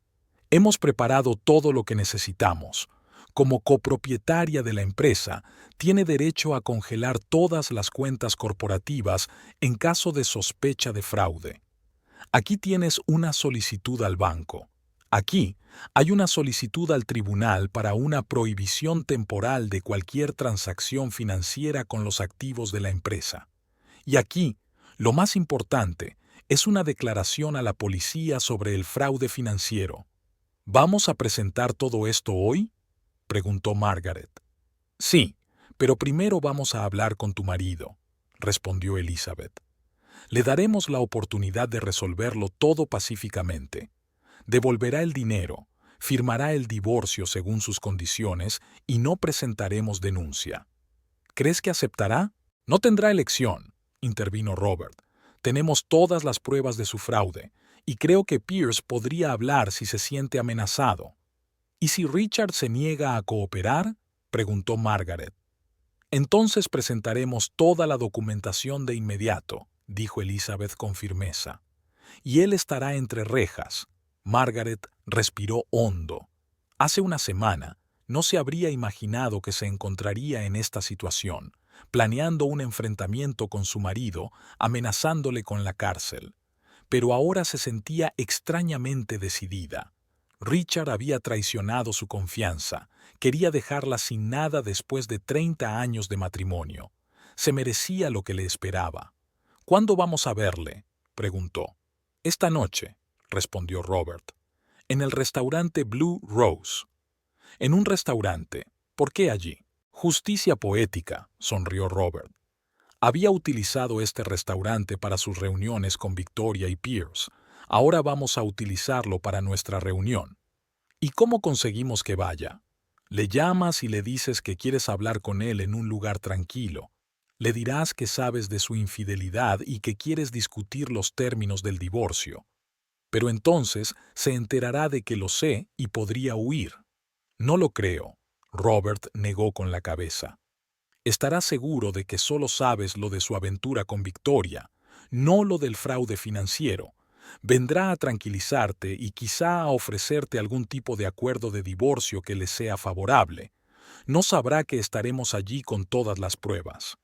Hemos preparado todo lo que necesitamos. Como copropietaria de la empresa, tiene derecho a congelar todas las cuentas corporativas en caso de sospecha de fraude. Aquí tienes una solicitud al banco. Aquí hay una solicitud al tribunal para una prohibición temporal de cualquier transacción financiera con los activos de la empresa. Y aquí, lo más importante, es una declaración a la policía sobre el fraude financiero. ¿Vamos a presentar todo esto hoy?, preguntó Margaret. Sí, pero primero vamos a hablar con tu marido, respondió Elizabeth. Le daremos la oportunidad de resolverlo todo pacíficamente. Devolverá el dinero, firmará el divorcio según sus condiciones y no presentaremos denuncia. ¿Crees que aceptará? No tendrá elección, intervino Robert. Tenemos todas las pruebas de su fraude, y creo que Pierce podría hablar si se siente amenazado. ¿Y si Richard se niega a cooperar?, preguntó Margaret. Entonces presentaremos toda la documentación de inmediato, dijo Elizabeth con firmeza. Y él estará entre rejas. Margaret respiró hondo. Hace una semana no se habría imaginado que se encontraría en esta situación, planeando un enfrentamiento con su marido, amenazándole con la cárcel. Pero ahora se sentía extrañamente decidida. Richard había traicionado su confianza, quería dejarla sin nada después de 30 años de matrimonio. Se merecía lo que le esperaba. ¿Cuándo vamos a verle?, preguntó. Esta noche, respondió Robert. En el restaurante Blue Rose. En un restaurante. ¿Por qué allí? Justicia poética, sonrió Robert. Había utilizado este restaurante para sus reuniones con Victoria y Pierce. Ahora vamos a utilizarlo para nuestra reunión. ¿Y cómo conseguimos que vaya? Le llamas y le dices que quieres hablar con él en un lugar tranquilo. Le dirás que sabes de su infidelidad y que quieres discutir los términos del divorcio. Pero entonces se enterará de que lo sé y podría huir. No lo creo. Robert negó con la cabeza. Estarás seguro de que solo sabes lo de su aventura con Victoria, no lo del fraude financiero. Vendrá a tranquilizarte y quizá a ofrecerte algún tipo de acuerdo de divorcio que le sea favorable. No sabrá que estaremos allí con todas las pruebas.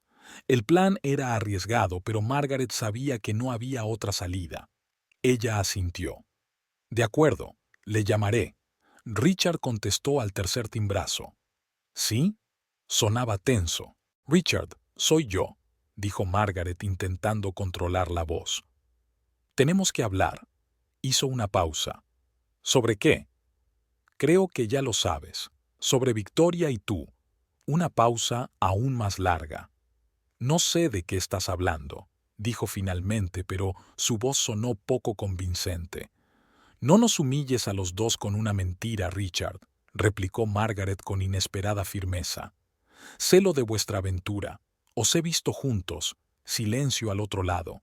El plan era arriesgado, pero Margaret sabía que no había otra salida. Ella asintió. De acuerdo, le llamaré. Richard contestó al tercer timbrazo. ¿Sí? Sonaba tenso. Richard, soy yo, dijo Margaret intentando controlar la voz. Tenemos que hablar. Hizo una pausa. ¿Sobre qué? Creo que ya lo sabes. Sobre Victoria y tú. Una pausa aún más larga. No sé de qué estás hablando, dijo finalmente, pero su voz sonó poco convincente. No nos humilles a los dos con una mentira, Richard, replicó Margaret con inesperada firmeza. Sé lo de vuestra aventura. Os he visto juntos. Silencio al otro lado.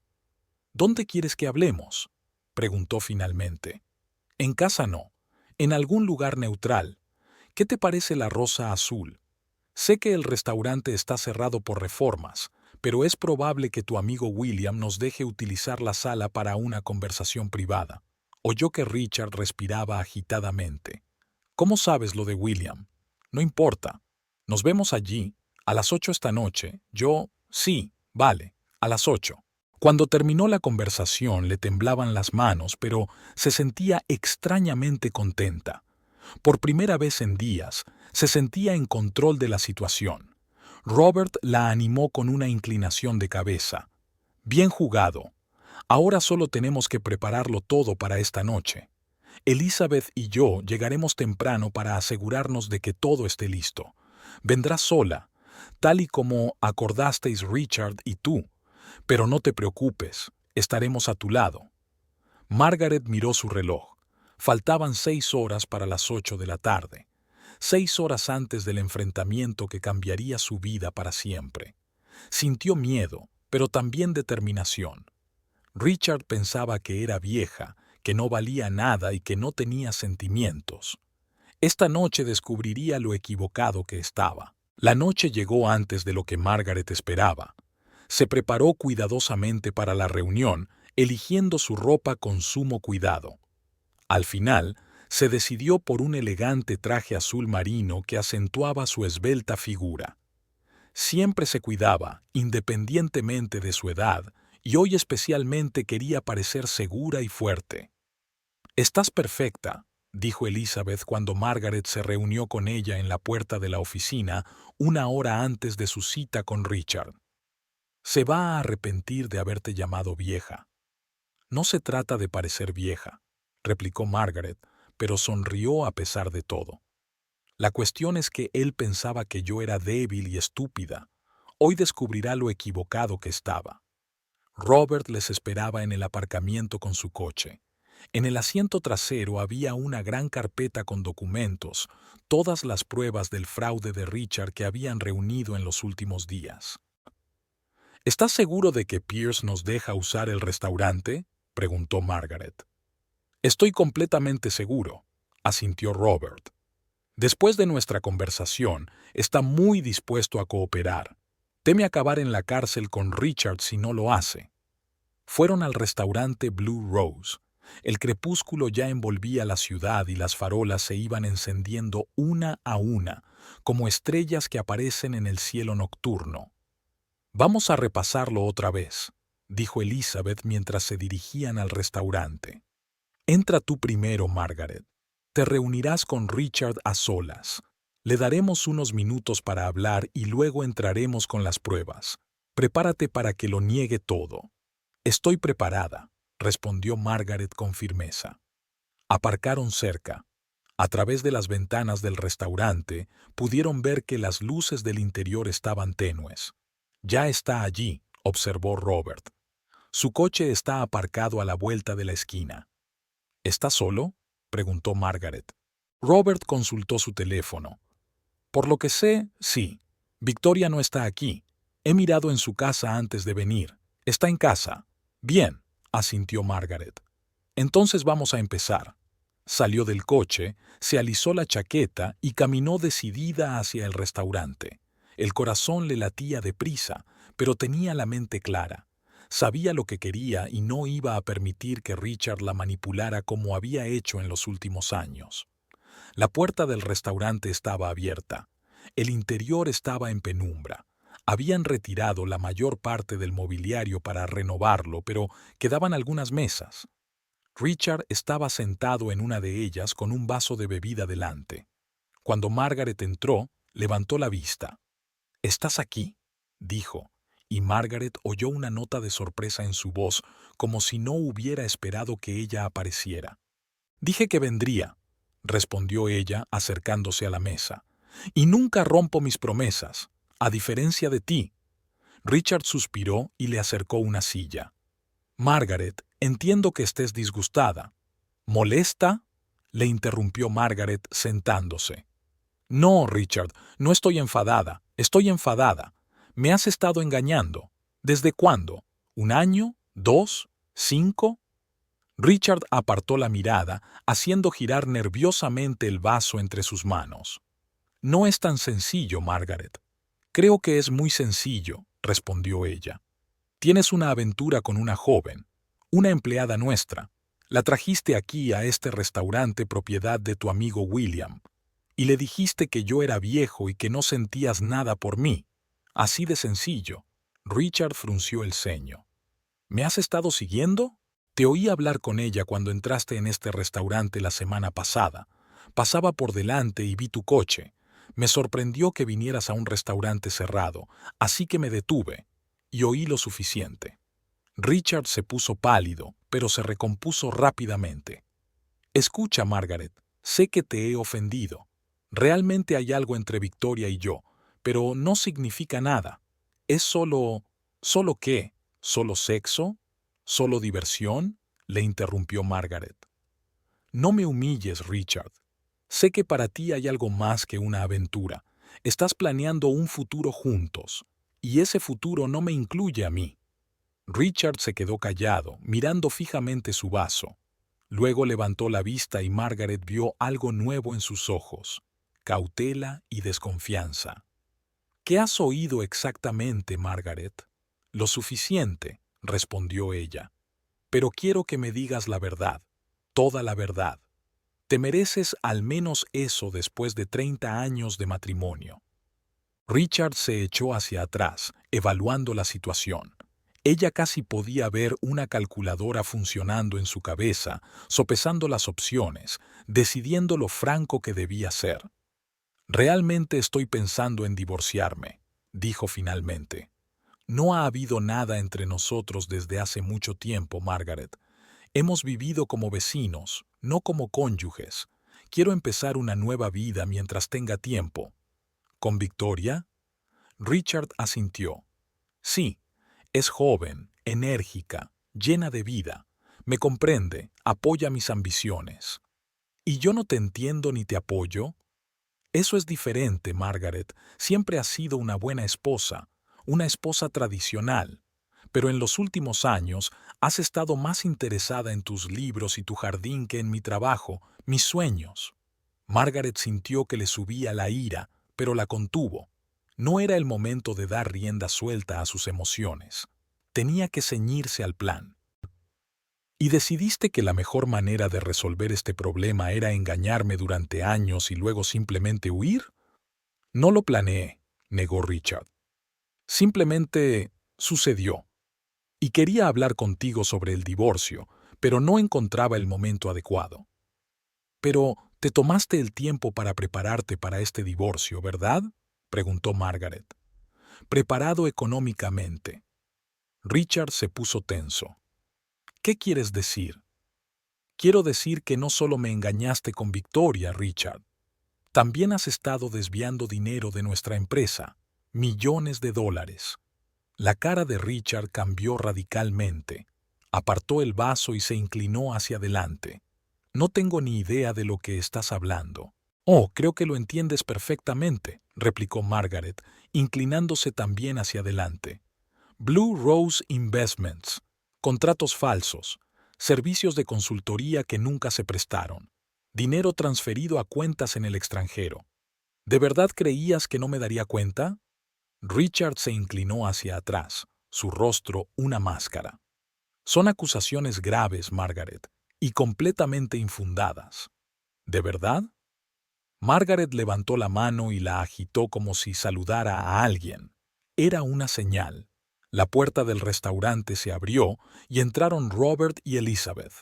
¿Dónde quieres que hablemos? Preguntó finalmente. En casa no. En algún lugar neutral. ¿Qué te parece la Rosa Azul? Sé que el restaurante está cerrado por reformas, pero es probable que tu amigo William nos deje utilizar la sala para una conversación privada. Oyó que Richard respiraba agitadamente. ¿Cómo sabes lo de William? No importa. Nos vemos allí, a las 8 esta noche. Sí, vale, a las 8. Cuando terminó la conversación le temblaban las manos, pero se sentía extrañamente contenta. Por primera vez en días, se sentía en control de la situación. Robert la animó con una inclinación de cabeza. Bien jugado. Ahora solo tenemos que prepararlo todo para esta noche. Elizabeth y yo llegaremos temprano para asegurarnos de que todo esté listo. Vendrás sola, tal y como acordasteis Richard y tú. Pero no te preocupes, estaremos a tu lado. Margaret miró su reloj. Faltaban 6 horas para las 8 de la tarde. 6 horas antes del enfrentamiento que cambiaría su vida para siempre. Sintió miedo, pero también determinación. Richard pensaba que era vieja, que no valía nada y que no tenía sentimientos. Esta noche descubriría lo equivocado que estaba. La noche llegó antes de lo que Margaret esperaba. Se preparó cuidadosamente para la reunión, eligiendo su ropa con sumo cuidado. Al final, se decidió por un elegante traje azul marino que acentuaba su esbelta figura. Siempre se cuidaba, independientemente de su edad, y hoy especialmente quería parecer segura y fuerte. «Estás perfecta», dijo Elizabeth cuando Margaret se reunió con ella en la puerta de la oficina 1 hora antes de su cita con Richard. «Se va a arrepentir de haberte llamado vieja». «No se trata de parecer vieja», replicó Margaret, pero sonrió a pesar de todo. «La cuestión es que él pensaba que yo era débil y estúpida. Hoy descubrirá lo equivocado que estaba». Robert les esperaba en el aparcamiento con su coche. En el asiento trasero había una gran carpeta con documentos, todas las pruebas del fraude de Richard que habían reunido en los últimos días. «¿Estás seguro de que Pierce nos deja usar el restaurante?», preguntó Margaret. «Estoy completamente seguro», asintió Robert. «Después de nuestra conversación, está muy dispuesto a cooperar. Teme acabar en la cárcel con Richard si no lo hace». Fueron al restaurante Blue Rose. El crepúsculo ya envolvía la ciudad y las farolas se iban encendiendo una a una, como estrellas que aparecen en el cielo nocturno. «Vamos a repasarlo otra vez», dijo Elizabeth mientras se dirigían al restaurante. «Entra tú primero, Margaret. Te reunirás con Richard a solas. Le daremos unos minutos para hablar y luego entraremos con las pruebas. Prepárate para que lo niegue todo». «Estoy preparada», respondió Margaret con firmeza. Aparcaron cerca. A través de las ventanas del restaurante pudieron ver que las luces del interior estaban tenues. «Ya está allí», observó Robert. «Su coche está aparcado a la vuelta de la esquina». «¿Está solo?», preguntó Margaret. Robert consultó su teléfono. Por lo que sé, sí. Victoria no está aquí. He mirado en su casa antes de venir. Está en casa. Bien, asintió Margaret. Entonces vamos a empezar. Salió del coche, se alisó la chaqueta y caminó decidida hacia el restaurante. El corazón le latía deprisa, pero tenía la mente clara. Sabía lo que quería y no iba a permitir que Richard la manipulara como había hecho en los últimos años. La puerta del restaurante estaba abierta. El interior estaba en penumbra. Habían retirado la mayor parte del mobiliario para renovarlo, pero quedaban algunas mesas. Richard estaba sentado en una de ellas con un vaso de bebida delante. Cuando Margaret entró, levantó la vista. «¿Estás aquí?», dijo, y Margaret oyó una nota de sorpresa en su voz, como si no hubiera esperado que ella apareciera. «Dije que vendría», respondió ella acercándose a la mesa, «y nunca rompo mis promesas, a diferencia de ti». Richard suspiró y le acercó una silla. «Margaret, entiendo que estés disgustada». «¿Molesta?», le interrumpió Margaret sentándose. «No, Richard, no estoy enfadada, estoy enfadada. Me has estado engañando. ¿Desde cuándo? ¿Un año? ¿2? ¿5?» Richard apartó la mirada, haciendo girar nerviosamente el vaso entre sus manos. «No es tan sencillo, Margaret». «Creo que es muy sencillo», respondió ella. «Tienes una aventura con una joven, una empleada nuestra. La trajiste aquí a este restaurante propiedad de tu amigo William, y le dijiste que yo era viejo y que no sentías nada por mí. Así de sencillo». Richard frunció el ceño. «¿Me has estado siguiendo? Te oí hablar con ella cuando entraste en este restaurante la semana pasada. Pasaba por delante y vi tu coche. Me sorprendió que vinieras a un restaurante cerrado, así que me detuve y oí lo suficiente». Richard se puso pálido, pero se recompuso rápidamente. «Escucha, Margaret, sé que te he ofendido. Realmente hay algo entre Victoria y yo, pero no significa nada. Es solo... ¿Solo qué? ¿Solo sexo? ¿Solo diversión?», le interrumpió Margaret. «No me humilles, Richard. Sé que para ti hay algo más que una aventura. Estás planeando un futuro juntos, y ese futuro no me incluye a mí». Richard se quedó callado, mirando fijamente su vaso. Luego levantó la vista y Margaret vio algo nuevo en sus ojos: cautela y desconfianza. «¿Qué has oído exactamente, Margaret?» «Lo suficiente», respondió ella. «Pero quiero que me digas la verdad, toda la verdad. Te mereces al menos eso después de 30 años de matrimonio». Richard se echó hacia atrás, evaluando la situación. Ella casi podía ver una calculadora funcionando en su cabeza, sopesando las opciones, decidiendo lo franco que debía ser. «Realmente estoy pensando en divorciarme», dijo finalmente. «No ha habido nada entre nosotros desde hace mucho tiempo, Margaret. Hemos vivido como vecinos, no como cónyuges. Quiero empezar una nueva vida mientras tenga tiempo». «¿Con Victoria?». Richard asintió. «Sí, es joven, enérgica, llena de vida. Me comprende, apoya mis ambiciones». «¿Y yo no te entiendo ni te apoyo?». «Eso es diferente, Margaret. Siempre has sido una buena esposa, una esposa tradicional. Pero en los últimos años has estado más interesada en tus libros y tu jardín que en mi trabajo, mis sueños». Margaret sintió que le subía la ira, pero la contuvo. No era el momento de dar rienda suelta a sus emociones. Tenía que ceñirse al plan. «¿Y decidiste que la mejor manera de resolver este problema era engañarme durante años y luego simplemente huir?». «No lo planeé», negó Richard. «Simplemente sucedió. Y quería hablar contigo sobre el divorcio, pero no encontraba el momento adecuado». «Pero te tomaste el tiempo para prepararte para este divorcio, ¿verdad?», preguntó Margaret. «Preparado económicamente». Richard se puso tenso. «¿Qué quieres decir?». «Quiero decir que no solo me engañaste con Victoria, Richard. También has estado desviando dinero de nuestra empresa, millones de dólares». La cara de Richard cambió radicalmente. Apartó el vaso y se inclinó hacia adelante. No tengo ni idea de lo que estás hablando. Oh, creo que lo entiendes perfectamente, replicó Margaret, inclinándose también hacia adelante. Blue Rose Investments. Contratos falsos. Servicios de consultoría que nunca se prestaron. Dinero transferido a cuentas en el extranjero. ¿De verdad creías que no me daría cuenta? Richard se inclinó hacia atrás, su rostro una máscara. Son acusaciones graves, Margaret, y completamente infundadas. ¿De verdad? Margaret levantó la mano y la agitó como si saludara a alguien. Era una señal. La puerta del restaurante se abrió y entraron Robert y Elizabeth.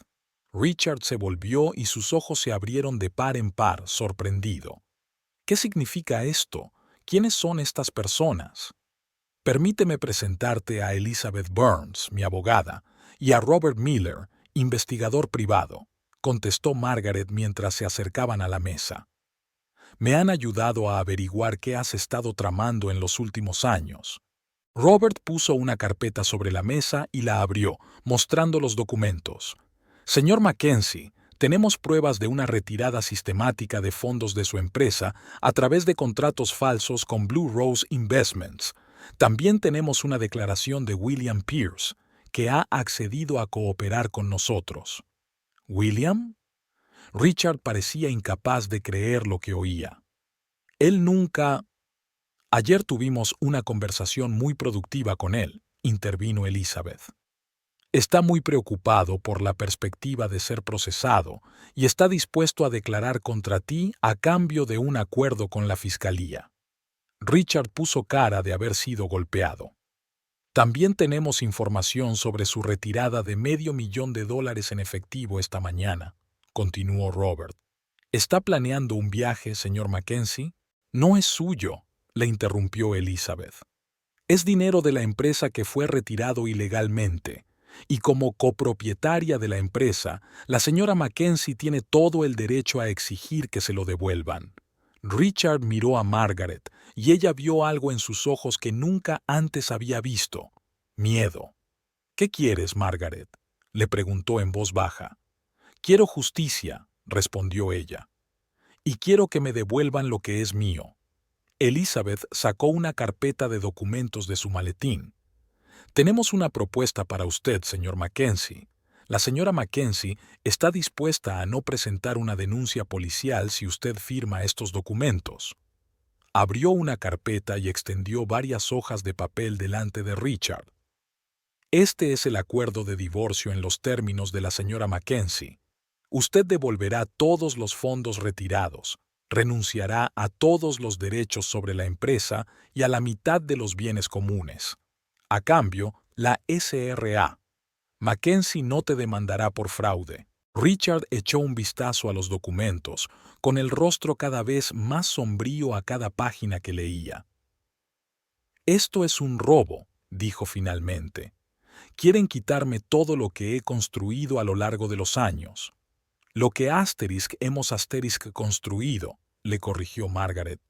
Richard se volvió y sus ojos se abrieron de par en par, sorprendido. ¿Qué significa esto? ¿Quiénes son estas personas? Permíteme presentarte a Elizabeth Burns, mi abogada, y a Robert Miller, investigador privado, contestó Margaret mientras se acercaban a la mesa. Me han ayudado a averiguar qué has estado tramando en los últimos años. Robert puso una carpeta sobre la mesa y la abrió, mostrando los documentos. Señor Mackenzie, tenemos pruebas de una retirada sistemática de fondos de su empresa a través de contratos falsos con Blue Rose Investments. También tenemos una declaración de William Pierce, que ha accedido a cooperar con nosotros. ¿William? Richard parecía incapaz de creer lo que oía. Él nunca... Ayer tuvimos una conversación muy productiva con él, intervino Elizabeth. Está muy preocupado por la perspectiva de ser procesado y está dispuesto a declarar contra ti a cambio de un acuerdo con la fiscalía. Richard puso cara de haber sido golpeado. También tenemos información sobre su retirada de $500,000 en efectivo esta mañana, continuó Robert. ¿Está planeando un viaje, señor Mackenzie? No es suyo, le interrumpió Elizabeth. Es dinero de la empresa que fue retirado ilegalmente, y como copropietaria de la empresa, la señora Mackenzie tiene todo el derecho a exigir que se lo devuelvan. Richard miró a Margaret, y ella vio algo en sus ojos que nunca antes había visto: miedo. ¿Qué quieres, Margaret?, le preguntó en voz baja. Quiero justicia, respondió ella, y quiero que me devuelvan lo que es mío. Elizabeth sacó una carpeta de documentos de su maletín. Tenemos una propuesta para usted, señor Mackenzie. La señora Mackenzie está dispuesta a no presentar una denuncia policial si usted firma estos documentos. Abrió una carpeta y extendió varias hojas de papel delante de Richard. Este es el acuerdo de divorcio en los términos de la señora Mackenzie. Usted devolverá todos los fondos retirados, renunciará a todos los derechos sobre la empresa y a la mitad de los bienes comunes. A cambio, la SRA. Mackenzie no te demandará por fraude. Richard echó un vistazo a los documentos, con el rostro cada vez más sombrío a cada página que leía. Esto es un robo, dijo finalmente. Quieren quitarme todo lo que he construido a lo largo de los años. Lo que hemos construido, le corrigió Margaret.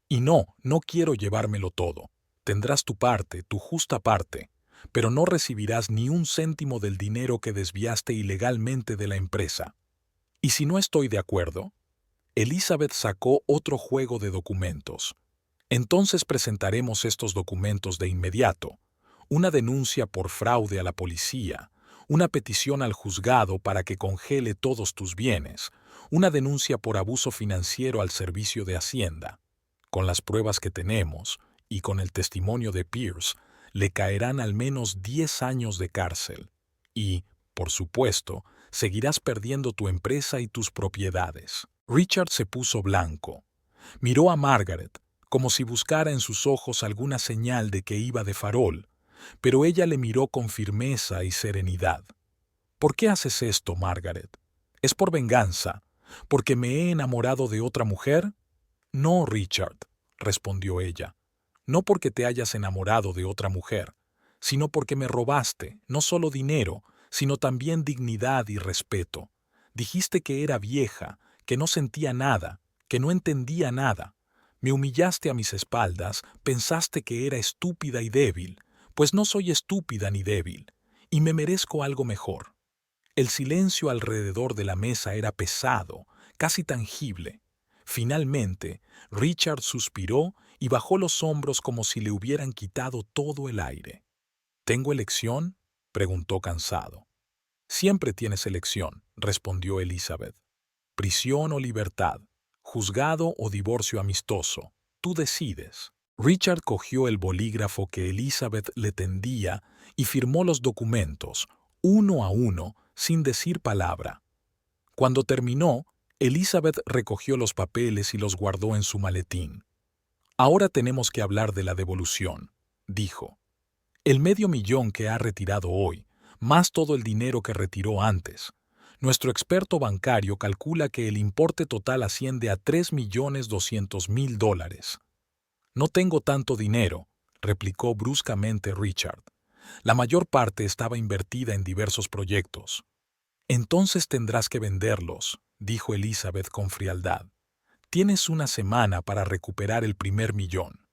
Y no quiero llevármelo todo. Tendrás tu parte, tu justa parte, pero no recibirás ni un céntimo del dinero que desviaste ilegalmente de la empresa. ¿Y si no estoy de acuerdo? Elizabeth sacó otro juego de documentos. Entonces presentaremos estos documentos de inmediato. Una denuncia por fraude a la policía, una petición al juzgado para que congele todos tus bienes, una denuncia por abuso financiero al servicio de Hacienda. Con las pruebas que tenemos, y con el testimonio de Pierce, le caerán al menos 10 años de cárcel. Y, por supuesto, seguirás perdiendo tu empresa y tus propiedades. Richard se puso blanco. Miró a Margaret, como si buscara en sus ojos alguna señal de que iba de farol, pero ella le miró con firmeza y serenidad. ¿Por qué haces esto, Margaret? ¿Es por venganza? ¿Porque me he enamorado de otra mujer? No, Richard, respondió ella. No porque te hayas enamorado de otra mujer, sino porque me robaste no solo dinero, sino también dignidad y respeto. Dijiste que era vieja, que no sentía nada, que no entendía nada. Me humillaste a mis espaldas, pensaste que era estúpida y débil, pues no soy estúpida ni débil, y me merezco algo mejor. El silencio alrededor de la mesa era pesado, casi tangible. Finalmente, Richard suspiró y bajó los hombros como si le hubieran quitado todo el aire. ¿Tengo elección?, preguntó cansado. Siempre tienes elección, respondió Elizabeth. Prisión o libertad, juzgado o divorcio amistoso. Tú decides. Richard cogió el bolígrafo que Elizabeth le tendía y firmó los documentos, uno a uno, sin decir palabra. Cuando terminó, Elizabeth recogió los papeles y los guardó en su maletín. Ahora tenemos que hablar de la devolución, dijo. El $500,000 que ha retirado hoy, más todo el dinero que retiró antes. Nuestro experto bancario calcula que el importe total asciende a $3,200,000. No tengo tanto dinero, replicó bruscamente Richard. La mayor parte estaba invertida en diversos proyectos. Entonces tendrás que venderlos, dijo Elizabeth con frialdad. Tienes una semana para recuperar el primer $1,000,000,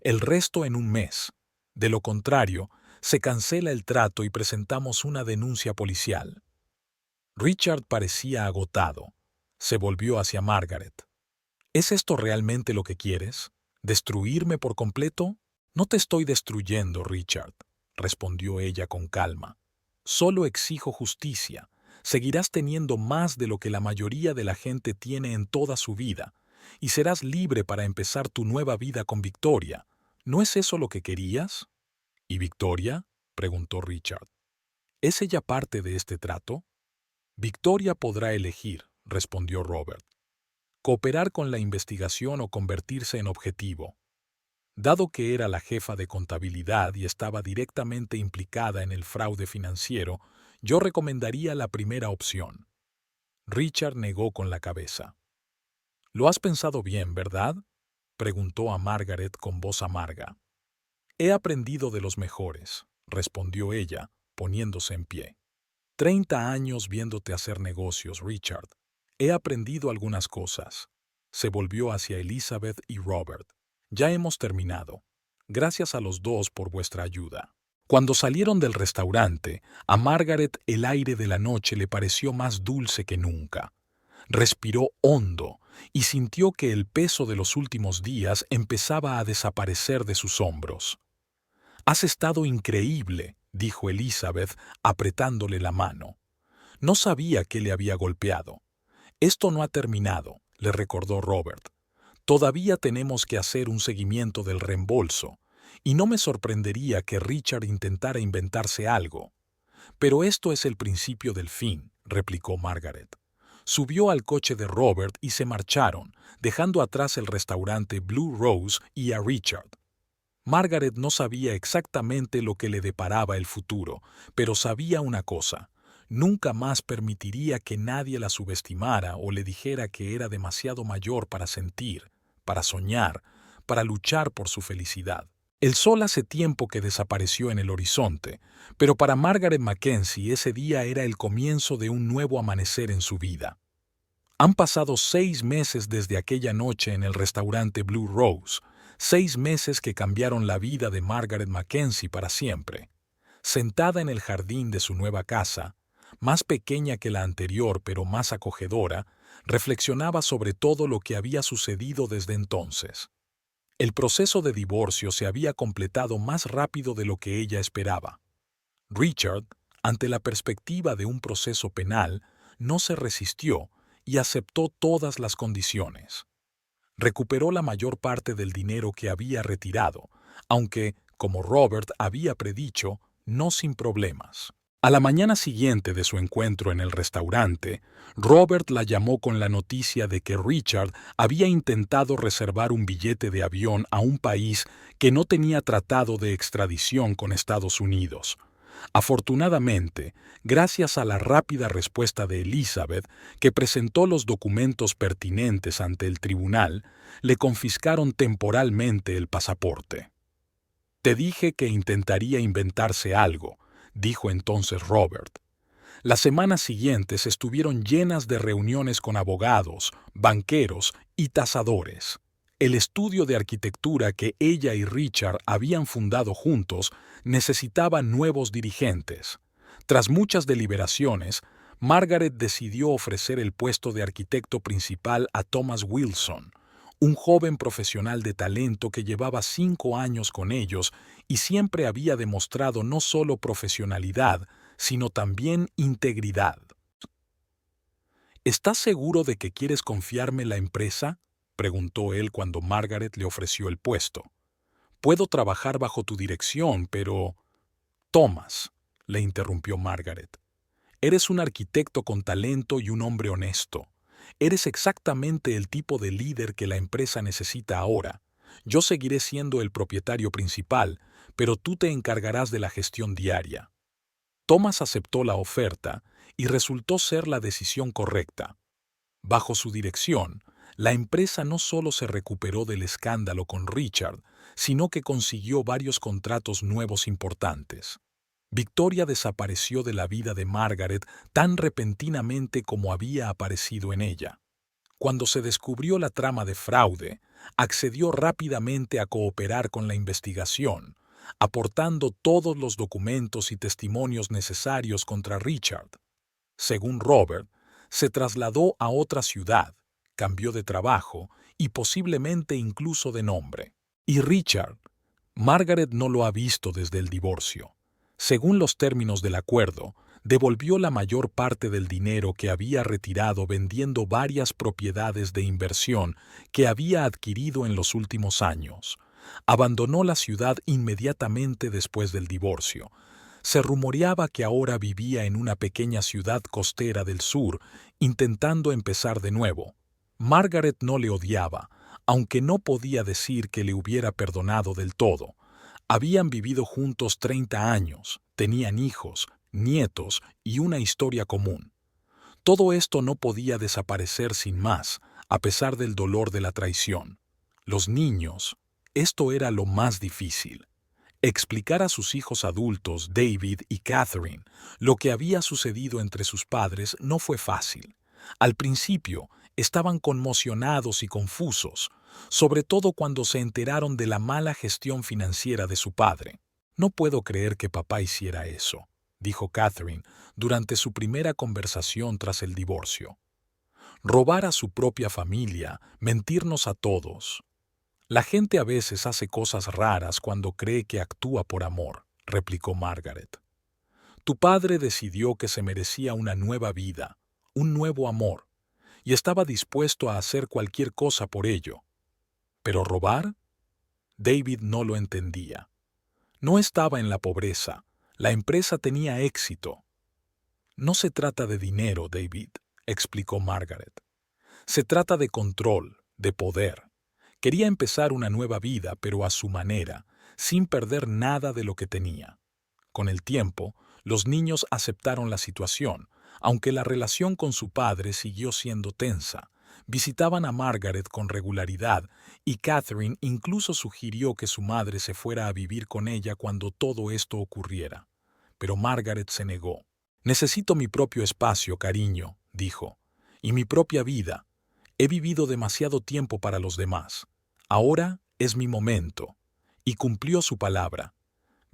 el resto en un mes. De lo contrario, se cancela el trato y presentamos una denuncia policial. Richard parecía agotado. Se volvió hacia Margaret. ¿Es esto realmente lo que quieres? ¿Destruirme por completo? No te estoy destruyendo, Richard, respondió ella con calma. Solo exijo justicia. Seguirás teniendo más de lo que la mayoría de la gente tiene en toda su vida, y serás libre para empezar tu nueva vida con Victoria. ¿No es eso lo que querías? ¿Y Victoria?, preguntó Richard. ¿Es ella parte de este trato? Victoria podrá elegir, respondió Robert. Cooperar con la investigación o convertirse en objetivo. Dado que era la jefa de contabilidad y estaba directamente implicada en el fraude financiero, yo recomendaría la primera opción. Richard negó con la cabeza. «Lo has pensado bien, ¿verdad?», preguntó a Margaret con voz amarga. «He aprendido de los mejores», respondió ella, poniéndose en pie. 30 años viéndote hacer negocios, Richard. He aprendido algunas cosas. Se volvió hacia Elizabeth y Robert. Ya hemos terminado. Gracias a los dos por vuestra ayuda. Cuando salieron del restaurante, a Margaret el aire de la noche le pareció más dulce que nunca. Respiró hondo y sintió que el peso de los últimos días empezaba a desaparecer de sus hombros. «Has estado increíble», dijo Elizabeth, apretándole la mano. No sabía qué le había golpeado. «Esto no ha terminado», le recordó Robert. «Todavía tenemos que hacer un seguimiento del reembolso, y no me sorprendería que Richard intentara inventarse algo». «Pero esto es el principio del fin», replicó Margaret. Subió al coche de Robert y se marcharon, dejando atrás el restaurante Blue Rose y a Richard. Margaret no sabía exactamente lo que le deparaba el futuro, pero sabía una cosa: nunca más permitiría que nadie la subestimara o le dijera que era demasiado mayor para sentir, para soñar, para luchar por su felicidad. El sol hace tiempo que desapareció en el horizonte, pero para Margaret Mackenzie ese día era el comienzo de un nuevo amanecer en su vida. Han pasado 6 meses desde aquella noche en el restaurante Blue Rose, 6 meses que cambiaron la vida de Margaret Mackenzie para siempre. Sentada en el jardín de su nueva casa, más pequeña que la anterior pero más acogedora, reflexionaba sobre todo lo que había sucedido desde entonces. El proceso de divorcio se había completado más rápido de lo que ella esperaba. Richard, ante la perspectiva de un proceso penal, no se resistió y aceptó todas las condiciones. Recuperó la mayor parte del dinero que había retirado, aunque, como Robert había predicho, no sin problemas. A la mañana siguiente de su encuentro en el restaurante, Robert la llamó con la noticia de que Richard había intentado reservar un billete de avión a un país que no tenía tratado de extradición con Estados Unidos. Afortunadamente, gracias a la rápida respuesta de Elizabeth, que presentó los documentos pertinentes ante el tribunal, le confiscaron temporalmente el pasaporte. «Te dije que intentaría inventarse algo», dijo entonces Robert. Las semanas siguientes estuvieron llenas de reuniones con abogados, banqueros y tasadores. El estudio de arquitectura que ella y Richard habían fundado juntos necesitaba nuevos dirigentes. Tras muchas deliberaciones, Margaret decidió ofrecer el puesto de arquitecto principal a Thomas Wilson, un joven profesional de talento que llevaba 5 años con ellos y siempre había demostrado no solo profesionalidad, sino también integridad. ¿Estás seguro de que quieres confiarme la empresa?, preguntó él cuando Margaret le ofreció el puesto. Puedo trabajar bajo tu dirección, pero... Thomas, le interrumpió Margaret. Eres un arquitecto con talento y un hombre honesto. Eres exactamente el tipo de líder que la empresa necesita ahora. Yo seguiré siendo el propietario principal, pero tú te encargarás de la gestión diaria. Thomas aceptó la oferta y resultó ser la decisión correcta. Bajo su dirección, la empresa no solo se recuperó del escándalo con Richard, sino que consiguió varios contratos nuevos importantes. Victoria desapareció de la vida de Margaret tan repentinamente como había aparecido en ella. Cuando se descubrió la trama de fraude, accedió rápidamente a cooperar con la investigación, aportando todos los documentos y testimonios necesarios contra Richard. Según Robert, se trasladó a otra ciudad, cambió de trabajo y posiblemente incluso de nombre. Y Richard, Margaret no lo ha visto desde el divorcio. Según los términos del acuerdo, devolvió la mayor parte del dinero que había retirado vendiendo varias propiedades de inversión que había adquirido en los últimos años. Abandonó la ciudad inmediatamente después del divorcio. Se rumoreaba que ahora vivía en una pequeña ciudad costera del sur, intentando empezar de nuevo. Margaret no le odiaba, aunque no podía decir que le hubiera perdonado del todo. Habían vivido juntos 30 años, tenían hijos, nietos y una historia común. Todo esto no podía desaparecer sin más, a pesar del dolor de la traición. Los niños, esto era lo más difícil. Explicar a sus hijos adultos, David y Catherine, lo que había sucedido entre sus padres no fue fácil. Al principio, estaban conmocionados y confusos, sobre todo cuando se enteraron de la mala gestión financiera de su padre. «No puedo creer que papá hiciera eso», dijo Catherine durante su primera conversación tras el divorcio. «Robar a su propia familia, mentirnos a todos». «La gente a veces hace cosas raras cuando cree que actúa por amor», replicó Margaret. «Tu padre decidió que se merecía una nueva vida, un nuevo amor, y estaba dispuesto a hacer cualquier cosa por ello. ¿Pero robar?». David no lo entendía. No estaba en la pobreza. La empresa tenía éxito. «No se trata de dinero, David», explicó Margaret. «Se trata de control, de poder. Quería empezar una nueva vida, pero a su manera, sin perder nada de lo que tenía». Con el tiempo, los niños aceptaron la situación, aunque la relación con su padre siguió siendo tensa. Visitaban a Margaret con regularidad y Catherine incluso sugirió que su madre se fuera a vivir con ella cuando todo esto ocurriera. Pero Margaret se negó. «Necesito mi propio espacio, cariño», dijo, «y mi propia vida. He vivido demasiado tiempo para los demás. Ahora es mi momento». Y cumplió su palabra.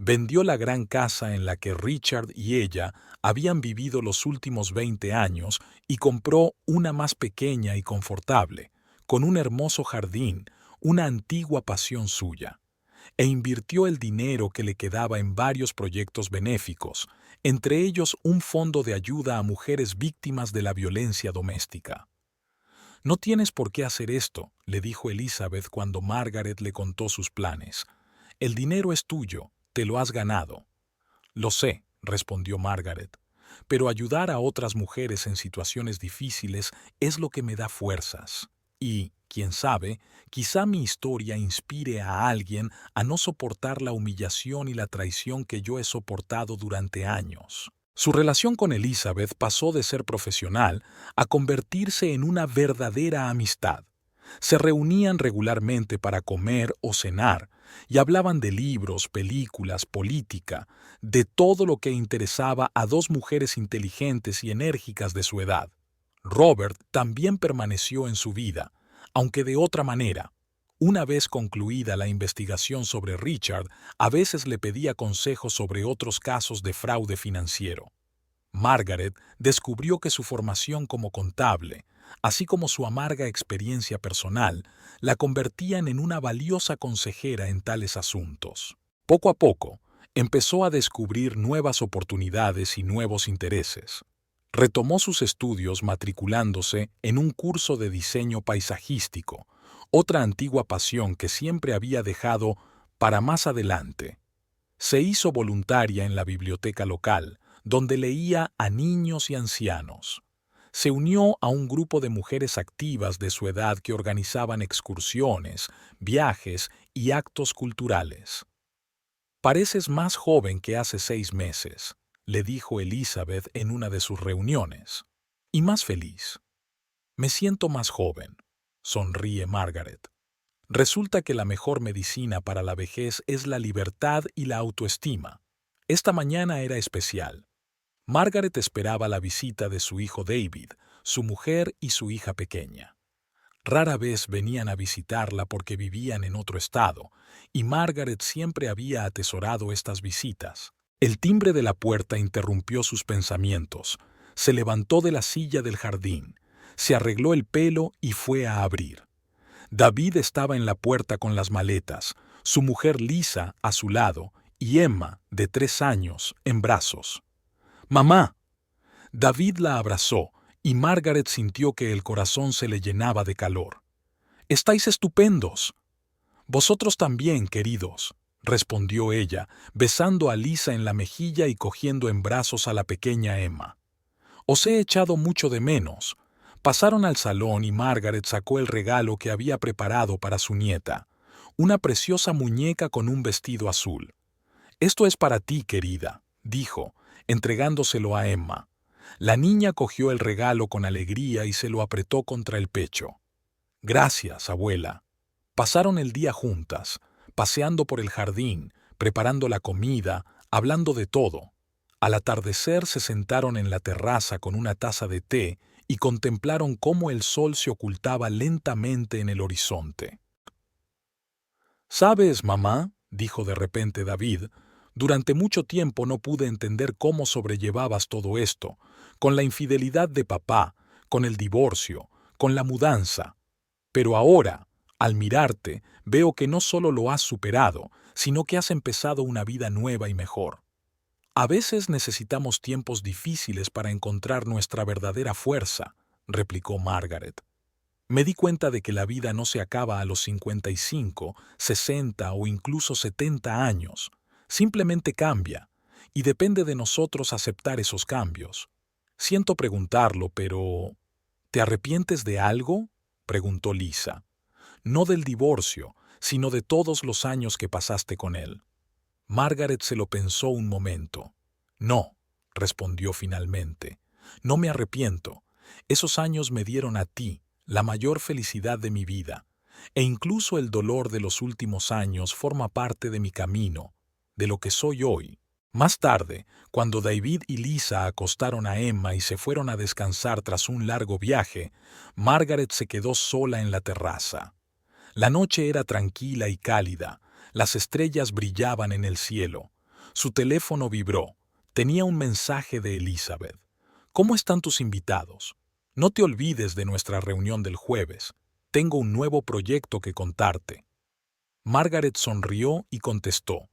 Vendió la gran casa en la que Richard y ella habían vivido los últimos 20 años y compró una más pequeña y confortable, con un hermoso jardín, una antigua pasión suya. E invirtió el dinero que le quedaba en varios proyectos benéficos, entre ellos un fondo de ayuda a mujeres víctimas de la violencia doméstica. «No tienes por qué hacer esto», le dijo Elizabeth cuando Margaret le contó sus planes. «El dinero es tuyo. Te lo has ganado». «Lo sé», respondió Margaret, «pero ayudar a otras mujeres en situaciones difíciles es lo que me da fuerzas. Y, quién sabe, quizá mi historia inspire a alguien a no soportar la humillación y la traición que yo he soportado durante años». Su relación con Elizabeth pasó de ser profesional a convertirse en una verdadera amistad. Se reunían regularmente para comer o cenar y hablaban de libros, películas, política, de todo lo que interesaba a dos mujeres inteligentes y enérgicas de su edad. Robert también permaneció en su vida, aunque de otra manera. Una vez concluida la investigación sobre Richard, a veces le pedía consejos sobre otros casos de fraude financiero. Margaret descubrió que su formación como contable, así como su amarga experiencia personal, la convertían en una valiosa consejera en tales asuntos. Poco a poco, empezó a descubrir nuevas oportunidades y nuevos intereses. Retomó sus estudios matriculándose en un curso de diseño paisajístico, otra antigua pasión que siempre había dejado para más adelante. Se hizo voluntaria en la biblioteca local, donde leía a niños y ancianos. Se unió a un grupo de mujeres activas de su edad que organizaban excursiones, viajes y actos culturales. «Pareces más joven que hace 6 meses», le dijo Elizabeth en una de sus reuniones. «Y más feliz». «Me siento más joven», sonríe Margaret. Resulta que la mejor medicina para la vejez es la libertad y la autoestima. Esta mañana era especial. Margaret esperaba la visita de su hijo David, su mujer y su hija pequeña. Rara vez venían a visitarla porque vivían en otro estado, y Margaret siempre había atesorado estas visitas. El timbre de la puerta interrumpió sus pensamientos. Se levantó de la silla del jardín, se arregló el pelo y fue a abrir. David estaba en la puerta con las maletas, su mujer Lisa a su lado y Emma, de 3 años, en brazos. «¡Mamá!». David la abrazó y Margaret sintió que el corazón se le llenaba de calor. «Estáis estupendos». «Vosotros también, queridos», respondió ella, besando a Lisa en la mejilla y cogiendo en brazos a la pequeña Emma. «Os he echado mucho de menos». Pasaron al salón y Margaret sacó el regalo que había preparado para su nieta, una preciosa muñeca con un vestido azul. «Esto es para ti, querida», dijo, entregándoselo a Emma. La niña cogió el regalo con alegría y se lo apretó contra el pecho. «Gracias, abuela». Pasaron el día juntas, paseando por el jardín, preparando la comida, hablando de todo. Al atardecer se sentaron en la terraza con una taza de té y contemplaron cómo el sol se ocultaba lentamente en el horizonte. «¿Sabes, mamá?», dijo de repente David, «durante mucho tiempo no pude entender cómo sobrellevabas todo esto, con la infidelidad de papá, con el divorcio, con la mudanza. Pero ahora, al mirarte, veo que no solo lo has superado, sino que has empezado una vida nueva y mejor». «A veces necesitamos tiempos difíciles para encontrar nuestra verdadera fuerza», replicó Margaret. «Me di cuenta de que la vida no se acaba a los 55, 60 o incluso 70 años. Simplemente cambia, y depende de nosotros aceptar esos cambios. Siento preguntarlo, pero ¿te arrepientes de algo?», preguntó Lisa. «No del divorcio, sino de todos los años que pasaste con él». Margaret se lo pensó un momento. «No», respondió finalmente, «no me arrepiento. Esos años me dieron a ti la mayor felicidad de mi vida, e incluso el dolor de los últimos años forma parte de mi camino, de lo que soy hoy». Más tarde, cuando David y Lisa acostaron a Emma y se fueron a descansar tras un largo viaje, Margaret se quedó sola en la terraza. La noche era tranquila y cálida. Las estrellas brillaban en el cielo. Su teléfono vibró. Tenía un mensaje de Elizabeth. «¿Cómo están tus invitados? No te olvides de nuestra reunión del jueves. Tengo un nuevo proyecto que contarte». Margaret sonrió y contestó: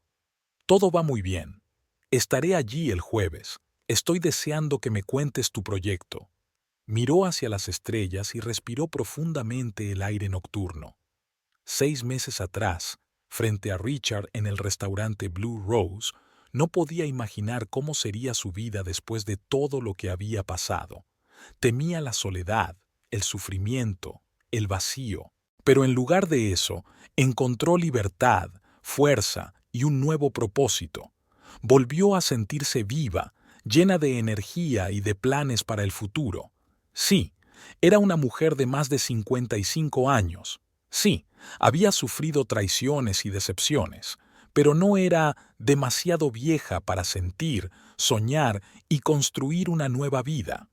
«Todo va muy bien. Estaré allí el jueves. Estoy deseando que me cuentes tu proyecto». Miró hacia las estrellas y respiró profundamente el aire nocturno. 6 meses atrás, frente a Richard en el restaurante Blue Rose, no podía imaginar cómo sería su vida después de todo lo que había pasado. Temía la soledad, el sufrimiento, el vacío. Pero en lugar de eso, encontró libertad, fuerza y un nuevo propósito. Volvió a sentirse viva, llena de energía y de planes para el futuro. Sí, era una mujer de más de 55 años. Sí, había sufrido traiciones y decepciones, pero no era demasiado vieja para sentir, soñar y construir una nueva vida.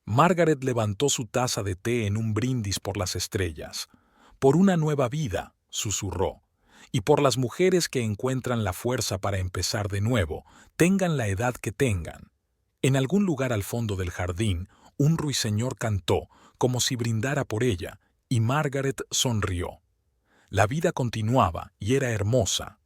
Margaret levantó su taza de té en un brindis por las estrellas. «Por una nueva vida», susurró, «y por las mujeres que encuentran la fuerza para empezar de nuevo, tengan la edad que tengan». En algún lugar al fondo del jardín, un ruiseñor cantó, como si brindara por ella, y Margaret sonrió. La vida continuaba y era hermosa,